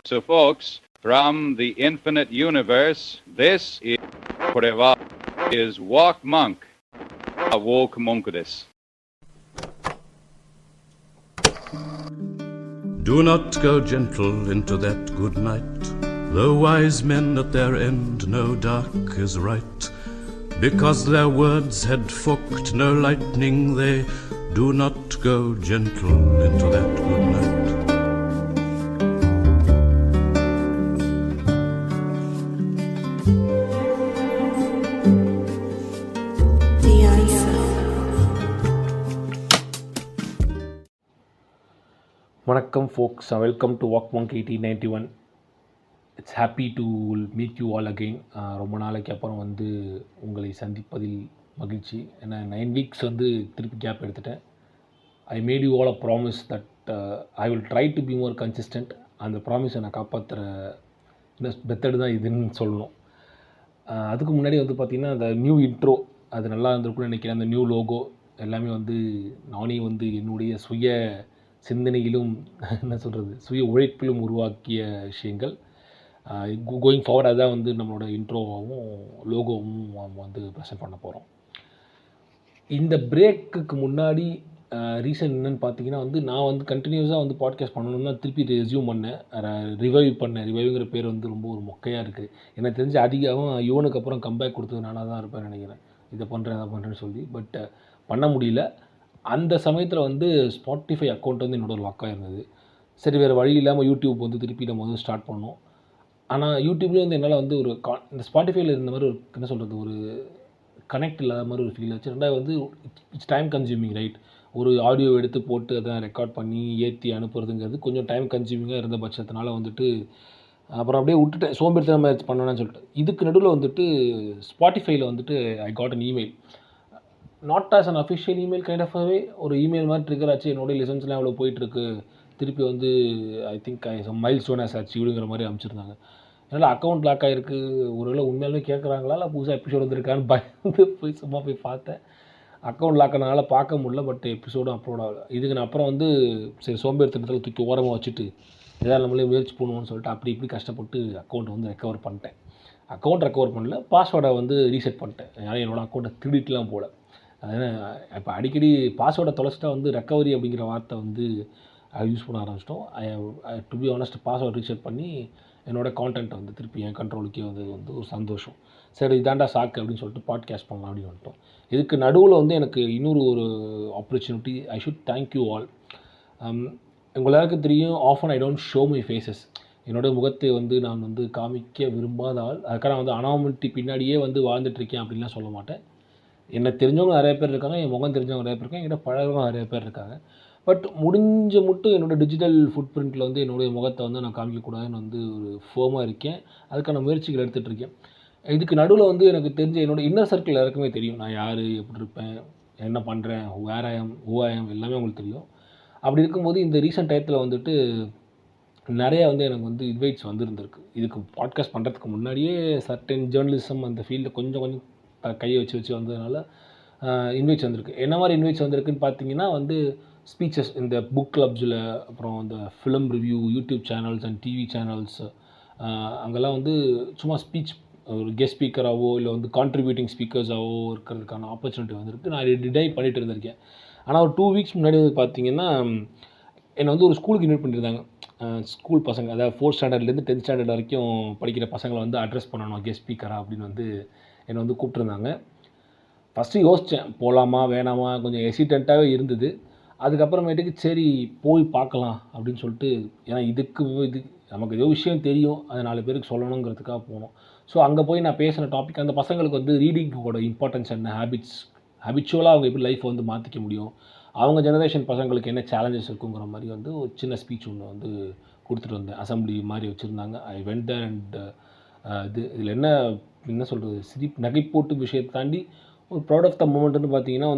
So folks, from the infinite universe, this is Walk Monk, a Walk Monkudis. Do not go gentle into that good night. The wise men at their end know dark is right. Because their words had forked no lightning, they do not go gentle into that good night. வணக்கம் folks, welcome to Walk Monk 1891. It's happy to meet you all again. ரொம்ப நாளைக்கு அப்புறம் உங்களை சந்திப்பதில் மகிழ்ச்சி. ஏன்னா 9 weeks திருப்பி gap எடுத்துட்டேன். I made you all a promise that I will try to be more consistent. அந்த ப்ராமிஸை நான் காப்பாற்றுற மெத்தடு தான் இதுன்னு சொல்லணும். அதுக்கு முன்னாடி பார்த்திங்கன்னா அந்த நியூ இன்ட்ரோ அது நல்லா இருந்திருக்குன்னு நினைக்கிறேன். அந்த நியூ லோகோ எல்லாமே நானே என்னுடைய சுய சிந்தனையிலும் சுய உழைப்பிலும் உருவாக்கிய விஷயங்கள். கோயிங் ஃபார்வர்ட் அதுதான் நம்மளோட இன்ட்ரோவாகவும் லோகோவும் ப்ரெசென்ட் பண்ண போகிறோம். இந்த பிரேக்குக்கு முன்னாடி ரீசன் என்னென்னு பார்த்தீங்கன்னா நான் கண்டினியூஸாக பாட்காஸ்ட் பண்ணணும்னா திருப்பி ரெஸ்யூம் பண்ணேன், ரிவைவுங்கிற பேர் ரொம்ப ஒரு மொக்கையாக இருக்குது. எனக்கு தெரிஞ்சு அதிகம் யுவனுக்கு அப்புறம் கம்பேக் கொடுத்தது நானாக தான் இருப்பேன் நினைக்கிறேன். இதை பண்ணுறேன்னு சொல்லி பட் பண்ண முடியல. அந்த சமயத்தில் ஸ்பாட்டிஃபை அக்கௌண்ட் என்னோட லாக் ஆகிருந்தது. சரி, வேறு வழி இல்லாமல் யூடியூப் திருப்பி நம்ம ஸ்டார்ட் பண்ணோம். ஆனால் யூடியூப்லேயும் என்னால் ஒரு இந்த ஸ்பாட்டிஃபைல இருந்த மாதிரி ஒரு கனெக்ட் இல்லாத மாதிரி ஒரு ஃபீல் ஆச்சு. ரெண்டாவது இட்ஸ் டைம் கன்சியூமிங், ரைட்? ஒரு ஆடியோ எடுத்து போட்டு அதை ரெக்கார்ட் பண்ணி ஏற்றி அனுப்புறதுங்கிறது கொஞ்சம் டைம் கன்சியூமிங்காக இருந்த பட்சத்தினால அப்புறம் அப்படியே விட்டுட்டேன், சோம்பேறித்தனமா பண்ணணும்னு சொல்லிட்டு. இதுக்கு நடுவில் ஸ்பாட்டிஃபைல I got an email. Not as an official email, kind of away ஒரு இமெயில் மாதிரி ட்ரிகர் ஆச்சு. என்னோடய லிசன்ஸ்லாம் எவ்வளோ போயிட்டுருக்கு, திருப்பி I think milestone as அச்சீவ்டுங்கிற மாதிரி அனுப்பிச்சிருந்தாங்க. அதனால் அக்கௌண்ட் லாக் ஆகிருக்கு. ஒருவேளை உண்மையாலுமே கேட்குறாங்களா இல்லை புதுசாக எபிசோடு வந்திருக்கான்னு போய் சும்மா போய் பார்த்தேன். அக்கௌண்ட் லாக் ஆனதுனால பார்க்க முடியல, பட் எபிசோடும் அப்லோட் ஆகலை. இதுக்கு நான் அப்புறம் சரி சோம்பேறித்தனத்தில் தூக்கி ஓரமாக வச்சுட்டு ஏதாவது நம்மளே முயற்சி பண்ணுவோம்னு சொல்லிட்டு அப்படி இப்படி கஷ்டப்பட்டு அக்கௌண்ட்டை ரெக்கவர் பண்ணிட்டேன். அக்கௌண்ட் ரெக்கவர் பண்ணல, பாஸ்வேர்டை ரீசெட் பண்ணிட்டேன். ஏன்னா என்னோடய அக்கௌண்ட்டை திருடிட்டுலாம் போல. அதனால் இப்போ அடிக்கடி பாஸ்வேர்டை தொலைச்சிட்டா ரெக்கவரி அப்படிங்கிற வார்த்தை அதை யூஸ் பண்ண ஆரம்பிச்சிட்டோம். To be honest password reset பண்ணி என்னோடய கான்டென்ட்டை திருப்பி என் கண்ட்ரோலுக்கே ஒரு சந்தோஷம். சரி, இதாண்டா சாக்கு அப்படின்னு சொல்லிட்டு பாட்காஸ்ட் பண்ணலாம் அப்படின்னு வந்துட்டோம். இதுக்கு நடுவில் எனக்கு இன்னொரு ஒரு opportunity. I should thank you all. உங்களுக்கும் தெரியும், often I don't show my faces. என்னோடய முகத்தை நான் காமிக்க விரும்பாத ஆள். அதுக்காக நான் அனாமல்ட்டி பின்னாடியே வாழ்ந்துட்டுருக்கேன் அப்படின்லாம் சொல்ல மாட்டேன். என்னை தெரிஞ்சவங்க நிறைய பேர் இருக்காங்க, என் முகம் தெரிஞ்சவங்க நிறைய பேர் இருக்காங்க, என்கிட்ட பழகிறவங்க நிறைய பேர் இருக்காங்க. பட் முடிஞ்ச மட்டும் என்னோடய டிஜிட்டல் ஃபுட் பிரிண்ட்டில் என்னுடைய முகத்தை நான் காமிக்கக்கூடாதுன்னு ஒரு ஃபேமாக இருக்கேன். அதுக்கான முயற்சிகள் எடுத்துகிட்ருக்கேன். இதுக்கு நடுவில் எனக்கு தெரிஞ்ச என்னோடய இன்னர் சர்க்கிள் எல்லாருக்குமே தெரியும் நான் யார், எப்படி இருப்பேன், என்ன பண்ணுறேன், வேர் ஐஎம், எல்லாமே உங்களுக்கு தெரியும். அப்படி இருக்கும்போது இந்த ரீசெண்ட் டயத்தில் நிறையா எனக்கு இன்வைட்ஸ் வந்திருக்கு. இதுக்கு பாட்காஸ்ட் பண்ணுறதுக்கு முன்னாடியே சர்டன் ஜேர்னலிசம் அந்த ஃபீல்டில் கொஞ்சம் கையை வச்சு வந்ததுனால இன்வைட்ஸ் வந்திருக்கு. என்ன மாதிரி இன்வைட்ஸ் வந்திருக்குன்னு பார்த்தீங்கன்னா ஸ்பீச்சஸ் இந்த புக் கிளப்ஸில், அப்புறம் இந்த film review YouTube channels and TV channels, அங்கெல்லாம் சும்மா ஸ்பீச் ஒரு கெஸ்ட் ஸ்பீக்கராகவோ இல்லை கான்ட்ரிபியூட்டிங் ஸ்பீக்கர்ஸாகவோ இருக்கிறதுக்கான ஆப்பர்ச்சுனிட்டி வந்திருக்கு. நான் டிடை பண்ணிகிட்டு இருந்திருக்கேன். ஆனால் ஒரு 2 weeks முன்னாடி பார்த்தீங்கன்னா என்னை ஒரு ஸ்கூலுக்கு இன்வைட் பண்ணியிருந்தாங்க. ஸ்கூல் பசங்க, அதாவது 4th ஸ்டாண்டர்ட்லேருந்து 10th ஸ்டாண்டர்ட் வரைக்கும் படிக்கிற பசங்களை அட்ரஸ் பண்ணணும் கெஸ்ட் ஸ்பீக்கராக அப்படின்னு என்னை கூப்பிட்ருந்தாங்க. ஃபஸ்ட்டு யோசித்தேன், போகலாமா வேணாமா, கொஞ்சம் ஹெசிடெண்ட்டாகவே இருந்தது. அதுக்கப்புறமேட்டுக்கு சரி போய் பார்க்கலாம் அப்படின்னு சொல்லிட்டு, ஏன்னா இது நமக்கு ஏதோ விஷயம் தெரியும், அது 4 பேருக்கு சொல்லணுங்கிறதுக்காக போனோம். ஸோ அங்கே போய் நான் பேசின டாபிக் அந்த பசங்களுக்கு ரீடிங்கோட இம்பார்ட்டன்ஸ் என்ன, ஹேபிச்சுவலாக அவங்க எப்படி லைஃப்பை மாற்றிக்க முடியும், அவங்க ஜெனரேஷன் பசங்களுக்கு என்ன சேலஞ்சஸ் இருக்குங்கிற மாதிரி ஒரு சின்ன ஸ்பீச் ஒன்று கொடுத்துட்டு வந்தேன். அசம்பிளி மாதிரி வச்சுருந்தாங்க. ஐ வெண்ட் தேர் அண்ட் இதில் என்ன சொல்கிறது, நகைப்போட்டு விஷயத்தை தாண்டி ஒரு ப்ரௌட் ஆஃப் த மூமெண்ட்னு பார்த்தீங்கன்னா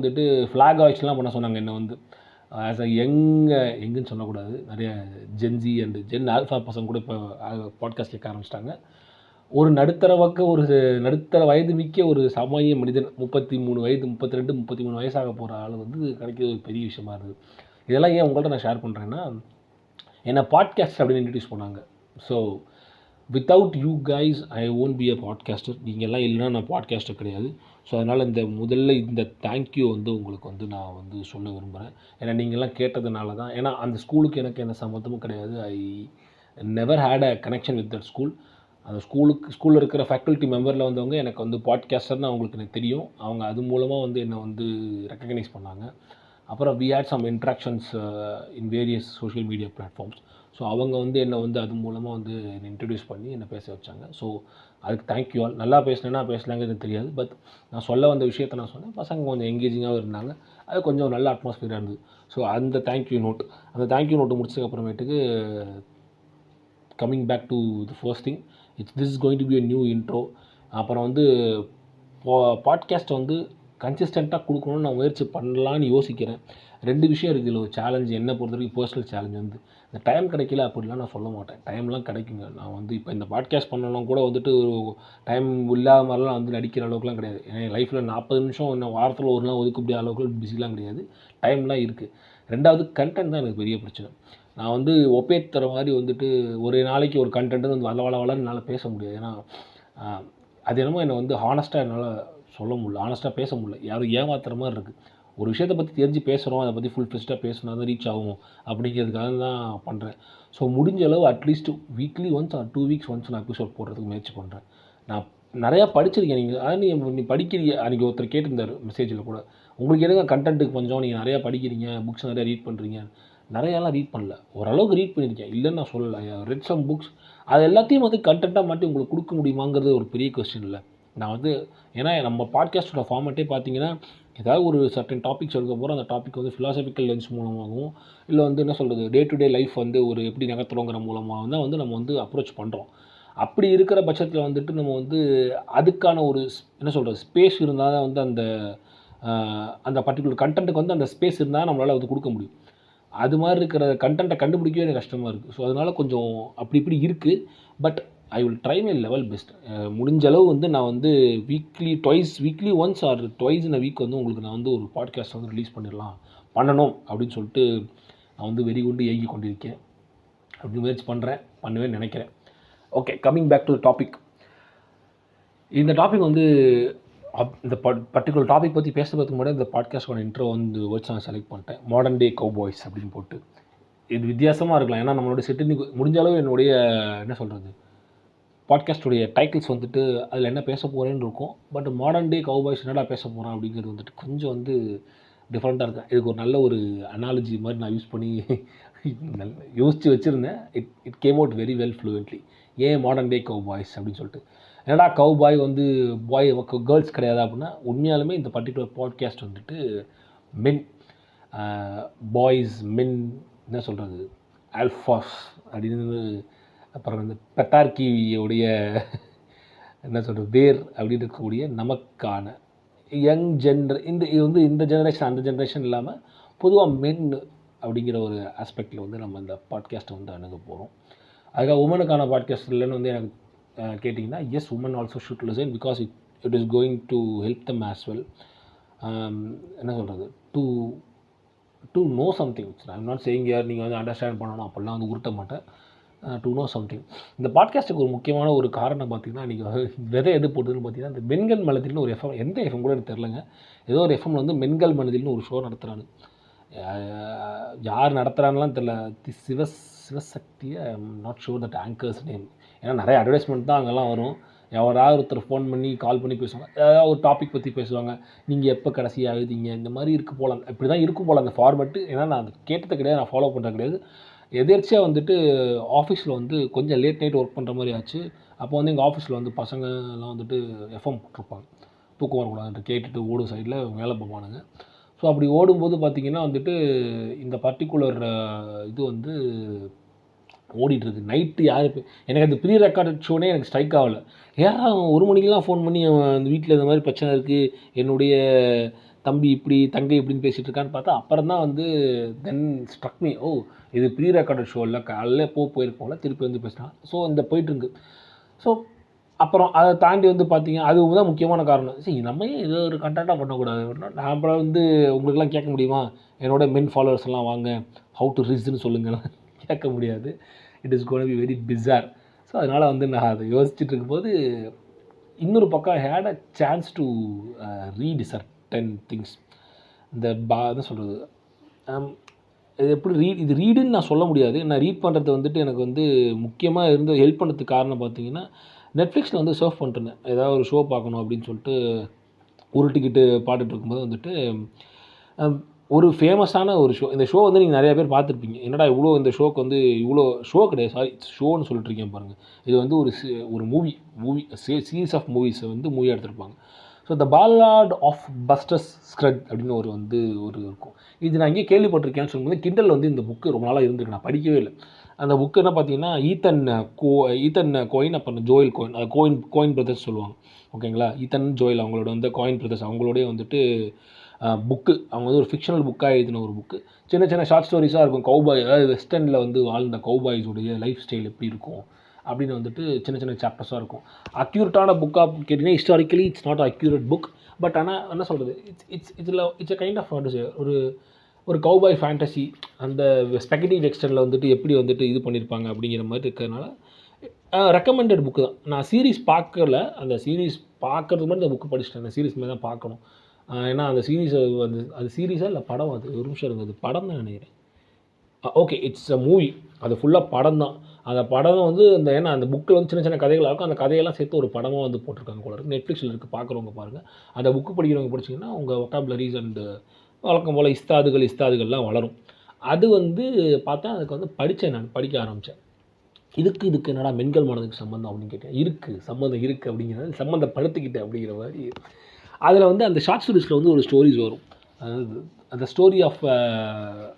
ஃப்ளாக் ஆய்ஸ்லாம் பண்ண சொன்னாங்க. என்னை ஆஸ் அ எங்குன்னு சொல்லக்கூடாது, நிறைய ஜென்ஜி அண்ட் ஜென் ஆல்ஃபா பசங்க கூட இப்போ பாட்காஸ்ட் கேட்க ஆரம்பிச்சிட்டாங்க. ஒரு நடுத்தர வயது மிக்க ஒரு சாமானிய மனிதன், 33 வயது, 32, 33 வயசாக போகிற ஆள் கிடைக்கிறது ஒரு பெரிய விஷயமா இருக்குது. இதெல்லாம் ஏன் உங்கள்கிட்ட நான் ஷேர் பண்ணுறேன்னா, என்னை பாட்காஸ்ட் அப்படின்னு இன்ட்ரடியூஸ் பண்ணாங்க. So without you guys I won't be a podcaster. நீங்கள்லாம் இல்லைன்னா நான் பாட்காஸ்டர் கிடையாது. ஸோ அதனால் முதல்ல இந்த தேங்க்யூ வந்து உங்களுக்கு வந்து நான் வந்து சொல்ல விரும்புகிறேன். ஏன்னா நீங்கள்லாம் கேட்டதுனால தான். ஏன்னா அந்த ஸ்கூலுக்கு எனக்கு எந்த சம்மந்தமும் கிடையாது. I never had a connection with that school. அந்த ஸ்கூலில் இருக்கிற ஃபேக்கல்ட்டி மெம்பரில் வந்தவங்க எனக்கு வந்து பாட்காஸ்டர்னு அவங்களுக்கு எனக்கு தெரியும். அவங்க அது மூலமாக வந்து என்னை வந்து ரெக்கக்னைஸ் பண்ணாங்க. அப்புறம் we had some interactions in various social media platforms. So அவங்க வந்து என்னை வந்து அது மூலமாக வந்து என்னை இன்ட்ரடியூஸ் பண்ணி என்னை பேச வச்சாங்க. ஸோ அதுக்கு தேங்க்யூ ஆல். நல்லா பேசினேன்னா பேசலாங்கிறது தெரியாது. பட் நான் சொல்ல வந்த விஷயத்தை நான் சொன்னேன். பசங்க கொஞ்சம் எங்கேஜிங்காகவும் இருந்தாங்க. அது கொஞ்சம் நல்ல அட்மாஸ்பியராக இருந்தது. ஸோ அந்த தேங்க்யூ நோட்டு முடிச்சதுக்கப்புறமேட்டுக்கு coming back to the first thing, this is going to be a new intro. அப்புறம் வந்து பாட்காஸ்ட்டை வந்து கன்சிஸ்டண்ட்டாக கொடுக்கணும்னு நான் முயற்சி பண்ணலான்னு யோசிக்கிறேன். 2 விஷயம் இருக்குது இதில். ஒரு சேலஞ்ச் என்னை பொறுத்த வரைக்கும் பர்சனல் சேலஞ்ச் வந்து இந்த டைம் கிடைக்கல அப்படிலாம் நான் சொல்ல மாட்டேன். டைம்லாம் கிடைக்குங்க. நான் வந்து இப்போ இந்த பாட்காஸ்ட் பண்ணணும் கூட வந்துட்டு ஒரு டைம் இல்லாத மாதிரிலாம் வந்து நடிக்கிற அளவுக்குலாம் கிடையாது. என் லைஃப்பில் 40 நிமிஷம் இன்னும் வாரத்தில் ஒரு நாள் ஒதுக்க முடியாத அளவுக்கு பிஸிலாம் கிடையாது. டைம்லாம் இருக்குது. 2வது கண்டென்ட் தான் எனக்கு பெரிய பிரச்சனை. நான் வந்து ஒப்பேத்துற மாதிரி வந்துட்டு ஒரு நாளைக்கு ஒரு கண்டென்ட் வந்து வளன்னு என்னால் பேச முடியாது. ஏன்னா அது என்னமோ என்னை வந்து ஹானஸ்ட்டாக என்னால் சொல்ல முடியல, ஹானஸ்ட்டாக பேச முடியல. யாரும் ஏமாத்துற மாதிரி இருக்குது. ஒரு விஷயத்தை பற்றி தெரிஞ்சு பேசுகிறோம், அதை பற்றி ஃபுல் ஃப்ளெஷ்டாக பேசினா தான் ரீச் ஆகும் அப்படிங்கிறதுக்காக தான் பண்ணுறேன். ஸோ முடிஞ்ச அளவு at least weekly once or 2 weeks once நான் எபிசோட் போடுறதுக்கு முயற்சி பண்ணுறேன். நான் நிறையா படிச்சிருக்கேன். நீங்கள் அதாவது நீ படிக்கிறீங்க. அன்றைக்கி ஒருத்தர் கேட்டிருந்தார் மெசேஜில் கூட, உங்களுக்கு எதுங்க கண்டென்ட்டுக்கு கொஞ்சம் நீங்கள் நிறையா படிக்கிறீங்க, புக்ஸ் நிறையா ரீட் பண்ணுறீங்க. நிறையாலாம் ரீட் பண்ணல, ஓரளவுக்கு ரீட் பண்ணியிருக்கேன், இல்லைன்னு நான் சொல்லலை. Read some books. அது எல்லாத்தையும் வந்து கண்டென்ட்டாக மாட்டி உங்களுக்கு கொடுக்க முடியுமாங்கிறது ஒரு பெரிய கொஸ்டின் இல்லை. நான் வந்து ஏன்னா நம்ம பாட்காஸ்ட்டோட ஃபார்மேட்டே பார்த்தீங்கன்னா, ஏதாவது ஒரு சர்டன் டாபிக்ஸ் எடுக்க போகிறோம். அந்த டாபிக் வந்து ஃபிலாசபிக்கல் லென்ஸ் மூலமாகவும், இல்லை வந்து என்ன சொல்கிறது, டே டு டே லைஃப் வந்து ஒரு எப்படி நகர்த்துறோங்கிற மூலமாக தான் வந்து நம்ம வந்து அப்ரோச் பண்ணுறோம். அப்படி இருக்கிற பட்சத்தில் வந்துட்டு நம்ம வந்து அதுக்கான ஒரு என்ன சொல்கிறது ஸ்பேஸ் இருந்தால் தான் வந்து அந்த பர்டிகுலர் கண்டென்ட்டுக்கு வந்து அந்த ஸ்பேஸ் இருந்தால் நம்மளால் வந்து கொடுக்க முடியும். அது மாதிரி இருக்கிற கண்டென்ட்டை கண்டுபிடிக்கவே எனக்கு கஷ்டமாக இருக்குது. ஸோ அதனால் கொஞ்சம் அப்படி இப்படி இருக்குது. But I will try my level best. முடிஞ்ச அளவு வந்து நான் வந்து வீக்லி ஒன்ஸ் ஆர் ட்வைஸ் இன் அ வீக் வந்து உங்களுக்கு நான் வந்து ஒரு பாட்காஸ்ட் வந்து ரிலீஸ் பண்ணணும் அப்படின்னு சொல்லிட்டு நான் வந்து வெறிகொண்டு ஏங்கி கொண்டிருக்கேன். அப்படி முயற்சி பண்ணுவேன்னு நினைக்கிறேன். Okay, coming back to the topic. இந்த டாபிக் வந்து இந்த பர்டிகுலர் டாபிக் பற்றி பேசுறதுக்கு முன்னாடி இந்த பாட்காஸ்டோட இன்ட்ரோ வந்து வேர்ட்ஸ் நான் செலக்ட் பண்ணிட்டேன். மாடர்ன் டே கவ்பாய்ஸ் அப்படின்னு போட்டு. இது வித்தியாசமாக இருக்கலாம். ஏன்னா நம்மளுடைய செட்டிங் முடிஞ்ச அளவு என்னுடைய என்ன சொல்கிறது பாட்காஸ்ட்டுடைய டைட்டில்ஸ் வந்துட்டு அதில் என்ன பேச போகிறேன்னு இருக்கும். பட் மாடர்ன் டே கவ்பாய்ஸ் என்னடா பேச போகிறேன் அப்படிங்கிறது வந்துட்டு கொஞ்சம் வந்து டிஃப்ரெண்ட்டாக இருக்கும். இதுக்கு ஒரு நல்ல ஒரு அனாலஜி மாதிரி நான் யூஸ் பண்ணி யோசித்து வச்சுருந்தேன். It came out very well fluently. ஏன் மாடர்ன் டே கவ்பாய்ஸ் அப்படின்னு சொல்லிட்டு. என்னடா கவ்பாய் வந்து கேர்ள்ஸ் கிடையாது அப்படின்னா, உண்மையாலுமே இந்த பர்டிகுலர் பாட்காஸ்ட் வந்துட்டு மென், பாய்ஸ், மென், என்ன சொல்கிறது, ஆல்ஃபாஸ் அப்படின்னு, அப்புறம் வந்து பெட்டார்கியோடைய என்ன சொல்கிறது வேர் அப்படின்னு இருக்கக்கூடிய நமக்கான யங் இது வந்து இந்த ஜெனரேஷன் அந்த ஜெனரேஷன் இல்லாமல் பொதுவாக மென் அப்படிங்கிற ஒரு ஆஸ்பெக்டில் வந்து நம்ம இந்த பாட்காஸ்ட்டை வந்து அணுக போகிறோம். அதுக்காக உமனுக்கான பாட்காஸ்ட் இல்லைன்னு வந்து எனக்கு கேட்டிங்கன்னா, yes, women also should listen because it is going to help them as well. என்ன சொல்கிறது to know something. I'm not saying யார் நீங்கள் வந்து அண்டர்ஸ்டாண்ட் பண்ணணும் அப்படிலாம் வந்து உருட்ட மாட்டேன். To know something. இந்த பாட்காஸ்ட்டுக்கு ஒரு முக்கியமான ஒரு காரணம் பார்த்திங்கன்னா, நீங்கள் விதை எது போட்டுதுன்னு பார்த்தீங்கன்னா, இந்த மென்கள் மனதில்னு ஒரு எஃப்எம், எந்த எஃப்எம் கூட எனக்கு தெரிலங்க, ஏதோ ஒரு எஃப்எம்ல வந்து மென்கள் மனதில்னு ஒரு ஷோ நடத்துகிறாங்க. யார் நடத்துகிறான்லாம் தெரில. Sivasakthi, I am not sure that anchors name. ஏன்னா நிறைய அட்வர்டைஸ்மெண்ட் தான் அங்கெல்லாம் வரும். யாராவது ஒருத்தர் ஃபோன் பண்ணி கால் பண்ணி பேசுவாங்க, ஏதாவது ஒரு டாபிக் பற்றி பேசுவாங்க. நீங்கள் எப்போ கடைசியாக எழுதிங்க, இந்த மாதிரி இருக்குது போல், இப்படி தான் இருக்கும் போல் அந்த ஃபார்மெட்டு. ஏன்னா நான் அது கேட்டது கிடையாது, நான் ஃபாலோ பண்ணுறது கிடையாது. எதேர்ச்சியாக வந்துட்டு ஆஃபீஸில் வந்து கொஞ்சம் லேட் நைட் ஒர்க் பண்ணுற மாதிரி ஆச்சு. அப்போ வந்து எங்கள் ஆஃபீஸில் வந்து பசங்கள்லாம் வந்துட்டு எஃப்எம் போட்டிருப்பாங்க. தூக்கம் வரக்கூடாதுன்ட்டு கேட்டுட்டு ஓடும் சைடில் மேலே போவானுங்க. ஸோ அப்படி ஓடும்போது பார்த்திங்கன்னா வந்துட்டு இந்த பர்டிகுலர் இது வந்து ஓடிட்டுருக்கு. நைட்டு எனக்கு அந்த ப்ரீ ரெக்கார்டட் ஷோனே எனக்கு ஸ்ட்ரைக் ஆகலை. ஏன்னா 1 மணிக்கெலாம் ஃபோன் பண்ணி அந்த வீட்டில் இந்த மாதிரி பிரச்சனை இருக்குது, என்னுடைய தம்பி இப்படி தங்கை இப்படின்னு பேசிகிட்டு இருக்கான்னு பார்த்தா அப்புறம் தான் வந்து தென் ஸ்ட்ரக் மீ, ஓ இது ப்ரீ ரெக்கார்டட் ஷோ இல்லை, காலையில் போயிருக்கோம்ல, திருப்பி வந்து பேசினான். ஸோ இந்த போயிட்டுருக்கு. ஸோ அப்புறம் அதை தாண்டி வந்து பார்த்திங்க, அது தான் முக்கியமான காரணம். சரி, நம்ம ஏன் ஏதோ ஒரு கண்டென்ட்டாக பண்ணக்கூடாது. நான் அப்புறம் வந்து உங்களுக்கெல்லாம் கேட்க முடியுமா, என்னோட மென் ஃபாலோவர்ஸ் எல்லாம் வாங்க ஹவு டு ரிஸ்ன்னு சொல்லுங்கள், கேட்க முடியாது. It is gonna be very bizarre. So அதனால் வந்து நான் அதை யோசிச்சுட்டு இருக்கும்போது இன்னொரு பக்கம் had a chance to read certain things. இந்த என்ன சொல்கிறது, இது எப்படி இது ரீடுன்னு நான் சொல்ல முடியாது. நான் ரீட் பண்ணுறது வந்துட்டு எனக்கு வந்து முக்கியமாக இருந்து ஹெல்ப் பண்ணுறதுக்கு காரணம் பார்த்தீங்கன்னா, நெட்ஃப்ளிக்ஸில் வந்து சர்ஃப் பண்ணிட்டுருந்தேன். ஏதாவது ஒரு ஷோ பார்க்கணும் அப்படின்னு சொல்லிட்டு உருட்டிக்கிட்டு பாட்டுட்டு இருக்கும்போது வந்துட்டு ஒரு ஃபேமஸான ஒரு ஷோ. இந்த ஷோ வந்து நீங்கள் நிறையா பேர் பார்த்துருப்பீங்க. என்னடா இவ்வளோ இந்த ஷோக்கு வந்து இவ்வளோ ஷோ கிடையாது, சாரி ஷோன்னு சொல்லிட்டுருக்கேன் பாருங்கள். இது வந்து ஒரு மூவி சீரீஸ் ஆஃப் மூவிஸை வந்து மூவியாக எடுத்திருப்பாங்க. ஸோ த பாலாட் ஆஃப் பஸ்டர் ஸ்க்ரக்ஸ் அப்படின்னு ஒரு இருக்கும். இது நான் இங்கே கேள்விப்பட்டிருக்கேன்னு சொல்லும்போது கிண்டல் வந்து இந்த புக்கு ரொம்ப நாளாக இருந்திருக்கு, நான் படிக்கவே இல்லை. அந்த புக்கு என்ன பார்த்தீங்கன்னா ஈத்தன் கோயின் அப்புறம் ஜோயல் கோயின், அது கோயின் பிரதர்ஸ் சொல்லுவாங்க, ஓகேங்களா. ஈத்தன் ஜோயல் அவங்களோட வந்து கோயின் பிரதர்ஸ் அவங்களோடய வந்துட்டு புக்கு. அவங்க வந்து ஒரு ஃபிக்ஷனல் புக்காக எழுதின ஒரு புக்கு. சின்ன சின்ன ஷார்ட் ஸ்டோரிஸாக இருக்கும். கௌபாய், அதாவது வெஸ்டர்னில் வந்து வாழ்ந்த கௌபாய்ஸுடைய லைஃப் ஸ்டைல் எப்படி இருக்கும் அப்படின்னு வந்துட்டு சின்ன சின்ன சாப்டர்ஸாக இருக்கும். அக்யூரேட்டான புக்காக கேட்டிங்கன்னா historically it's not accurate book. But ஆனால் என்ன சொல்கிறது, இட்ஸ் அ கைண்ட் ஆஃப் ஒரு கௌபாய் ஃபேண்டசி. அந்த ஸ்பெகட்டிவ் வெஸ்டர்னில் வந்துட்டு எப்படி வந்துட்டு இது பண்ணியிருப்பாங்க அப்படிங்கிற மாதிரி இருக்கிறதுனால ரெக்கமெண்டட் புக்கு தான். நான் சீரீஸ் பார்க்கல, அந்த சீரீஸ் பார்க்கறதுக்கு மாதிரி இந்த புக்கு படிச்சிட்டேன். அந்த சீரீஸ் மாதிரி தான் பார்க்கணும். ஏன்னா அந்த சீரீஸை வந்து அது சீரீஸாக இல்லை படம், அது ஒரு நிமிஷம் இருந்தது படம் தான் நினைக்கிறேன். ஓகே, இட்ஸ் அ மூவி, அது ஃபுல்லாக படம் தான். அந்த படம் வந்து ஏன்னா அந்த புக்கில் வந்து சின்ன சின்ன கதைகளாக இருக்கும். அந்த கதையெல்லாம் சேர்த்து ஒரு படமாக வந்து போட்டிருக்காங்க போல இருக்குது. நெட்ஃப்ளிக்ஸில் இருக்குது, பார்க்குறவங்க பாருங்கள். அந்த புக்கு படிக்கிறவங்க படிச்சிங்கன்னா உங்கள் ஒக்காபுலரிஸ் அண்டு வழக்கம் போல் இஸ்தாதுகள்லாம் வளரும். அது வந்து பார்த்தா அதுக்கு வந்து படிக்க ஆரம்பித்தேன். இதுக்கு என்னடா மென்கள் மனதுக்கு சம்மந்தம் அப்படின்னு கேட்டேன். சம்மந்தம் இருக்குது அப்படிங்கிறது, சம்மந்தப்படுத்திக்கிட்டேன் அப்படிங்கிற மாதிரி. அதில் வந்து அந்த ஷார்ட் ஸ்டோரிஸில் வந்து ஒரு ஸ்டோரிஸ் வரும். அதாவது அந்த ஸ்டோரி ஆஃப்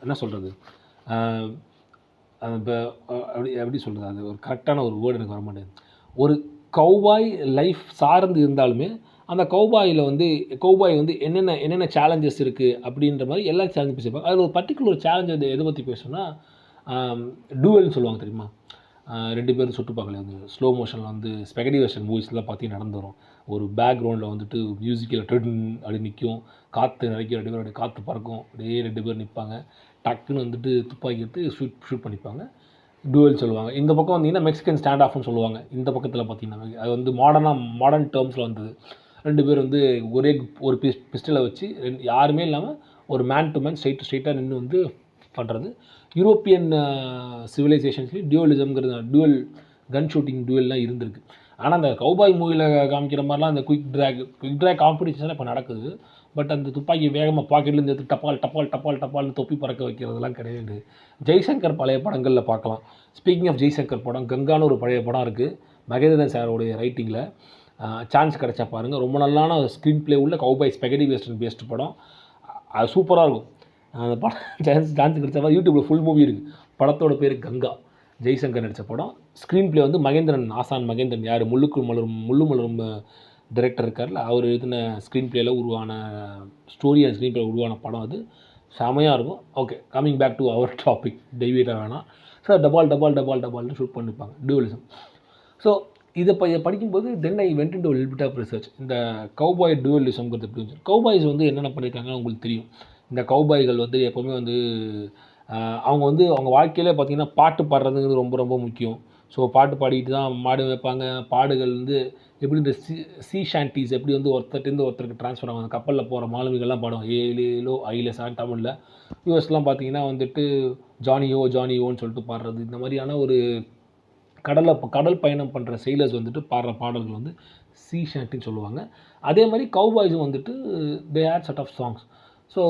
என்ன சொல்கிறது, இப்போ எப்படி சொல்கிறது, அது ஒரு கரெக்டான ஒரு வேர்டு எனக்கு வர மாட்டேங்குது. ஒரு கௌபாய் லைஃப் சார்ந்து இருந்தாலுமே அந்த கௌபாய் வந்து என்னென்ன சேலஞ்சஸ் இருக்குது அப்படின்ற மாதிரி எல்லா சேலஞ்சும் பேசியிருப்பாங்க. அதில் ஒரு பர்டிகுலர் சேலஞ்ச் வந்து எதை பற்றி பேசணும்னா, டூவல்னு சொல்லுவாங்க தெரியுமா. 2 பேரும் சுட்டுப்பாங்களே, வந்து ஸ்லோ மோஷனில் வந்து ஸ்பெகடி வெர்ஷன் மூவிஸ்லாம் பார்த்தீங்கன்னா நடந்து வரும். ஒரு பேக்ரவுண்டில் வந்துட்டு மியூசிக்கில் அப்படி நிற்கும், காற்று நிறைக்க 2 பேரும் காற்று பறக்கும், அப்படியே 2 பேர் நிற்பாங்க, டக்குன்னு வந்துட்டு துப்பாக்கி எடுத்து ஷூட் பண்ணிப்பாங்க. டூவல் சொல்லுவாங்க. இந்த பக்கம் வந்தீங்கன்னா மெக்சிகன் ஸ்டாண்ட் ஆஃப்னு சொல்லுவாங்க. இந்த பக்கத்தில் பார்த்தீங்கன்னா அது வந்து மாடர்ன் டேர்ம்ஸில் வந்தது. 2 பேர் வந்து ஒரு பிஸ்டலை வச்சு யாருமே இல்லாமல் ஒரு மேன் டு மேன் ஸ்ட்ரெயிட்டாக நின்று வந்து பண்ணுறது. யூரோப்பியன் சிவிலைசேஷன்ஸ்லேயும் டியூவலிசம்ங்கிறது, டியூவல் கன் ஷூட்டிங் டியூவல்லாம் இருந்திருக்கு. ஆனால் அந்த கௌபாய் மூவியில் காமிக்கிற மாதிரிலாம் அந்த குயிக் ட்ராக் காம்படிஷன்லாம் இப்போ நடக்குது. பட் அந்த துப்பாக்கி வேகமாக பாக்கெட்லேருந்து எடுத்து டப்பால்னு தொப்பி பறக்க வைக்கிறதுலாம் கிடையாது. ஜெய்சங்கர் பழைய படங்களில் பார்க்கலாம். ஸ்பீக்கிங் ஆஃப் ஜெய்சங்கர் படம், கங்கான்னு ஒரு பழைய படம் இருக்குது, மகேந்திரன் சாரோடைய ரைட்டிங்கில். சான்ஸ் கிடச்சா பாருங்கள். ரொம்ப நல்லான ஸ்க்ரீன் ப்ளே உள்ள கௌபாய் ஸ்பெகடி வெஸ்டர்ன் பேஸ்ட் படம். அது சூப்பராக இருக்கும். அந்த படம் சான்ஸ் கிடைச்சா யூடியூப்பில் ஃபுல் மூவி இருக்குது. படத்தோட பேர் கங்கா, ஜெய்சங்கர் நடித்த படம். ஸ்க்ரீன் ப்ளே வந்து ஆசான் மகேந்திரன், யார் முள்ளு மலரும் டைரக்டர் இருக்கார்ல, அவர் எழுதின ஸ்க்ரீன் ப்ளேயில் உருவான ஸ்டோரி அண்ட் ஸ்க்ரீன் ப்ளே உருவான படம். அது செமையாக இருக்கும். Okay, coming back to our topic, டெய்வியாக வேணாம். ஸோ டபால்னு ஷூட் பண்ணிப்பாங்க, டியூவலிசம். ஸோ இதை படிக்கும்போது then I went into little bit of research. இந்த கௌபாய் டியூவலிசம்ங்கிறது எப்படி இருந்துச்சு, கௌபாய்ஸ் வந்து என்னென்ன பண்ணியிருக்காங்கன்னு உங்களுக்கு தெரியும். இந்த கௌபாய்கள் வந்து எப்போவுமே வந்து அவங்க வந்து அவங்க வாழ்க்கையிலே பார்த்திங்கன்னா பாட்டு பாடுறதுங்கிறது ரொம்ப ரொம்ப முக்கியம். ஸோ பாட்டு பாடிட்டு தான் மாடு வைப்பாங்க. பாடுகள் வந்து எப்படி இந்த சி ஷாண்டிஸ் எப்படி வந்து ஒருத்தர்கிட்டருந்து ஒருத்தருக்கு ட்ரான்ஸ்ஃபர் ஆகும். அந்த கப்பலில் போகிற மாலுமிகள்லாம் பாடுவாங்க, ஏலேலோ ஐலசான் தமிழில். யூஎஸ்லாம் பார்த்திங்கன்னா வந்துட்டு ஜானியோன்னு சொல்லிட்டு பாடுறது. இந்த மாதிரியான ஒரு கடல் பயணம் பண்ணுற செயிலர்ஸ் வந்துட்டு பாடுற பாடல்கள் வந்து சி ஷாண்டின்னு சொல்லுவாங்க. அதே மாதிரி கௌபாய்ஸும் வந்துட்டு they had set of songs. So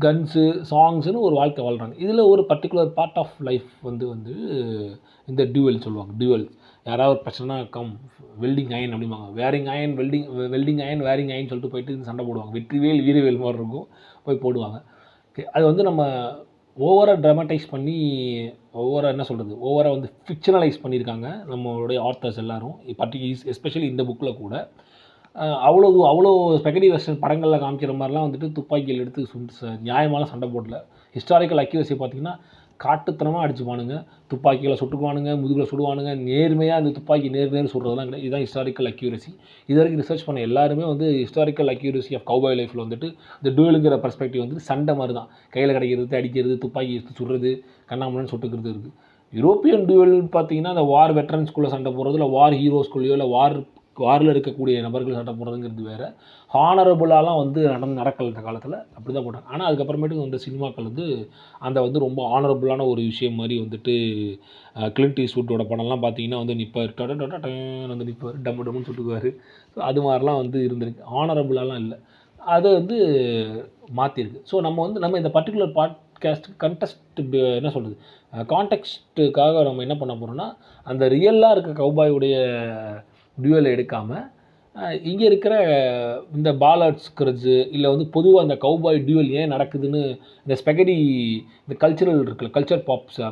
guns சாங்ஸ்னு ஒரு வாழ்க்கை வாழ்கிறாங்க. இதில் ஒரு பர்டிகுலர் பார்ட் ஆஃப் லைஃப் வந்து இந்த டியூவல் சொல்லுவாங்க. டியூவல் யாராவது ஒரு பிரச்சனைனா வெல்டிங் அயன் அப்படிம்பாங்க. வெல்டிங் அயன் வேரிங் அயன் சொல்லிட்டு போயிட்டு சண்டை போடுவாங்க. வெற்றிவேல் வீரவேல் மாதிரி இருக்கும், போய் போடுவாங்க. அது வந்து நம்ம ஓவராக ட்ராமடைஸ் பண்ணி ஓவராக வந்து ஃபிக்ஷனலைஸ் பண்ணியிருக்காங்க நம்மளுடைய ஆர்த்தர்ஸ் எல்லோரும். எஸ்பெஷலி இந்த புக்கில் கூட அவ்வளோ ஸ்பெகடி வெஸ்டர்ன் படங்களில் காமிக்கிற மாதிரிலாம் வந்துட்டு துப்பாக்கியில் எடுத்து நியாயமான சண்டை போடல. ஹிஸ்டாரிக்கல் அக்யூரசி பார்த்திங்கன்னா காட்டுத்தனமாக அடிச்சுப்பானுங்க, துப்பாக்கியில் சுட்டுக்குவானுங்க, முதுகில் சுடுவானுங்க. நேர்மையாக அந்த துப்பாக்கி நேர் சுடுறதுலாம் கிடையாது. இதுதான் ஹிஸ்டாரிக்கல் அக்யூரசி. இது வரைக்கும் ரிசர்ச் பண்ண எல்லாருமே வந்து ஹிஸ்டாரிக்கல் அக்யூரசி ஆஃப் கௌபாய் லைஃப்பில் வந்துட்டு இந்த டூவலுங்கிற பர்ஸ்பெக்டிவ் வந்துட்டு சண்டை மாதிரி தான். கையில் கிடைக்கிறது, அடிக்கிறது, துப்பாக்கி எடுத்து சுடுறது, கண்ணாமண்ணு சுட்டுக்கிறது இருக்குது. யூரோப்பியன் டியூவல் பார்த்தீங்கன்னா அந்த வார் வெட்டரன்ஸ்குள்ளே சண்டை போடுறது, இல்லை வார் ஹீரோஸ்குள்ளேயோ இல்லை வாரில் இருக்கக்கூடிய நபர்கள் சண்டை போடுறதுங்கிறது வேறு. ஹானரபுளாலாம் வந்து நடக்கல இந்த காலத்தில், அப்படி தான் போட்டாங்க. ஆனால் அதுக்கப்புறமேட்டுக்கு வந்து சினிமாக்கள் வந்து அந்த வந்து ரொம்ப ஆனரபுளான ஒரு விஷயம் மாதிரி வந்துட்டு கிளின்ட் ஈஸ்ட்வுட்டோட படம்லாம் பார்த்தீங்கன்னா வந்து நிற்பார், வந்து நிற்பார், டம்மு டம்முன்னு சுட்டுக்குவார். ஸோ அது மாதிரிலாம் வந்து இருந்திருக்கு. ஆனரபுளாலாம் இல்லை, அதை வந்து மாற்றிருக்கு. ஸோ நம்ம இந்த பர்டிகுலர் கண்டெஸ்ட் என்ன சொல்கிறது, கான்டெக்ஸ்ட்டுக்காக நம்ம என்ன பண்ண போகிறோம்னா, அந்த ரியலாக இருக்க கௌபாயுடைய டியூவல் எடுக்காமல் இங்கே இருக்கிற இந்த பாலர்ஸ் கிரட்ஸு இல்லை வந்து பொதுவாக அந்த கௌபாய் டியூவல் ஏன் நடக்குதுன்னு இந்த ஸ்பெகடி இந்த கல்ச்சரல் இருக்குல்ல,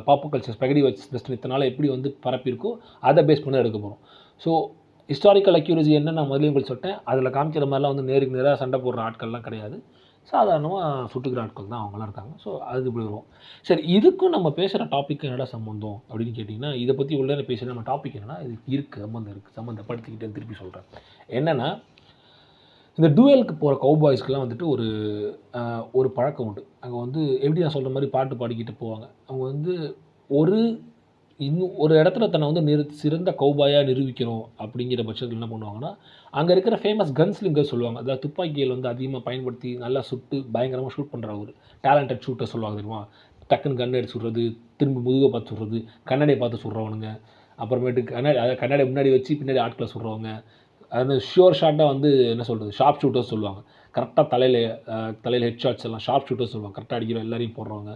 பாப்பு கல்ச்சர் ஸ்பெகடி வெஸ்டர்ன் இத்தனால எப்படி வந்து பரப்பியிருக்கோ அதை பேஸ் பண்ணி எடுக்க போகிறோம். ஸோ ஹிஸ்டாரிக்கல் அக்யூரசி என்ன நான் முதல்ல உங்களுக்கு சொல்லிட்டேன். அதில் காமிக்கிற மாதிரிலாம் வந்து நேருக்கு நேராக சண்டை போடுற ஆட்கள்லாம் கிடையாது, சாதாரணமாக சுட்டுக்கிற ஆட்கள் தான் அவங்களாம் இருக்காங்க. ஸோ அது இப்படி வரும். சரி, இதுக்கும் நம்ம பேசுகிற டாப்பிக்கு என்னடா சம்மந்தம் அப்படின்னு கேட்டிங்கன்னா, இதை பற்றி உள்ள பேசுகிற நம்ம டாபிக் என்னென்னா, இதுக்கு சம்மந்தப்படுத்திக்கிட்டே திருப்பி சொல்கிறேன். என்னென்னா, இந்த டூயலுக்கு போகிற கௌபாய்ஸ்க்கெலாம் வந்துட்டு ஒரு பழக்கம் உண்டு. அங்கே வந்து எப்படி நான் சொல்கிற மாதிரி பாட்டு பாடிக்கிட்டு போவாங்க. அவங்க வந்து ஒரு இடத்துல தன்னை வந்து சிறந்த கௌபாயாக நிரூபிக்கணும் அப்படிங்கிற பட்சத்தில் என்ன பண்ணுவாங்கன்னா, அங்கே இருக்கிற ஃபேமஸ் கன்ஸ்லிங்கர் சொல்லுவாங்க. அதாவது துப்பாக்கிகள் வந்து அதிகமாக பயன்படுத்தி நல்லா சுட்டு பயங்கரமாக ஷூட் பண்ணுற ஒரு டேலண்டட் ஷூட்டர் சொல்லுவாங்க தெரியுமா. டக்குன்னு கன் எடுத்து சுடுறது, திரும்பி முதுகை பார்த்து சுடுறது, கண்ணாடியை பார்த்து சுடுறவனுங்க, அப்புறமேட்டு கண்ணாடி முன்னாடி வச்சு பின்னாடி ஆட்களை சுடுறவங்க, அது ஷியோர் ஷாட்டாக வந்து என்ன சொல்கிறது, ஷார்ப் ஷூட்டர்ஸ் சொல்லுவாங்க. கரெக்டாக தலையில் ஹெட் ஷாட்ஸ் எல்லாம் ஷார்ப் ஷூட்டர்ஸ் சொல்லுவாங்க. கரெக்டாக அடிக்கிற எல்லாரையும் போடுறவங்க.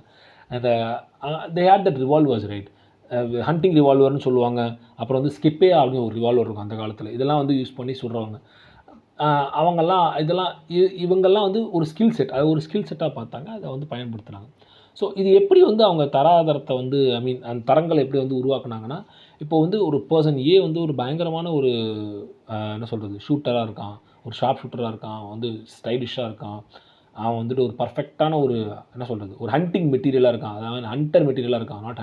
அந்த they had that revolvers right, hunting ரிவால்வர்னு சொல்லுவாங்க. அப்புறம் வந்து ஸ்கிப்பே அப்படின்னு ஒரு ரிவால்வர் இருக்கும் அந்த காலத்தில். இதெல்லாம் வந்து யூஸ் பண்ணி சுடுறவங்க. இவங்கெல்லாம் வந்து ஒரு ஸ்கில் செட், அது ஒரு ஸ்கில் செட்டாக பார்த்தாங்க, அதை வந்து பயன்படுத்துகிறாங்க. ஸோ இது எப்படி வந்து அவங்க தராதரத்தை வந்து அந்த தரங்களை எப்படி வந்து உருவாக்குனாங்கன்னா, இப்போ வந்து ஒரு பர்சன் ஏ வந்து ஒரு பயங்கரமான ஒரு என்ன சொல்கிறது ஷூட்டராக இருக்கான், ஒரு ஷார்ப் ஷூட்டராக இருக்கான், வந்து ஸ்டைலிஷாக இருக்கான், அவன் வந்துட்டு ஒரு பர்ஃபெக்டான ஒரு என்ன சொல்கிறது ஒரு ஹண்டிங் மெட்டீரியலாக இருக்கான், அதாவது ஹண்டர் மெட்டீரியலாக இருக்கான், நாட்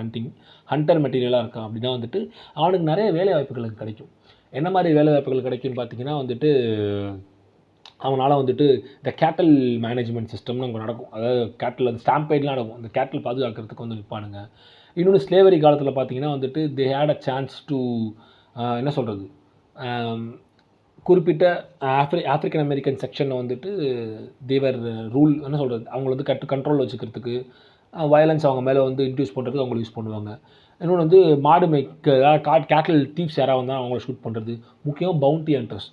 ஹண்டர் மெட்டீரியலாக இருக்கான் அப்படின்னா வந்துட்டு அவனுக்கு நிறைய வேலை வாய்ப்புகள் கிடைக்கும். என்ன மாதிரி வேலை வாய்ப்புகள் கிடைக்கும்னு பார்த்தீங்கன்னா வந்துட்டு, அவனால் வந்துட்டு இந்த கேட்டல் மேனேஜ்மெண்ட் சிஸ்டம்னு அங்கே நடக்கும். அதாவது கேட்டில் அந்த ஸ்டாம்பைட்லாம் நடக்கும், அந்த கேட்டில் பாதுகாக்கிறதுக்கு வந்து நிற்பானுங்க. இன்னொன்று ஸ்லேவரி காலத்தில் பார்த்தீங்கன்னா வந்துட்டு they had a chance to என்ன சொல்கிறது குறிப்பிட்ட ஆஃப்ரிக்கன் அமெரிக்கன் செக்ஷனை வந்துட்டு தேவர் ரூல் என்ன சொல்கிறது அவங்கள வந்து கண்ட்ரோல் வச்சுக்கிறதுக்கு, வயலன்ஸ் அவங்க மேலே வந்து இன்ட்யூஸ் பண்ணுறதுக்கு அவங்களை யூஸ் பண்ணுவாங்க. இன்னொன்று வந்து மாடு கேட்டில் தீப்ஸ் யாராக வந்தால் அவங்கள ஷூட் பண்ணுறது. முக்கியமாக பவுண்டி ஹண்டர்ஸ்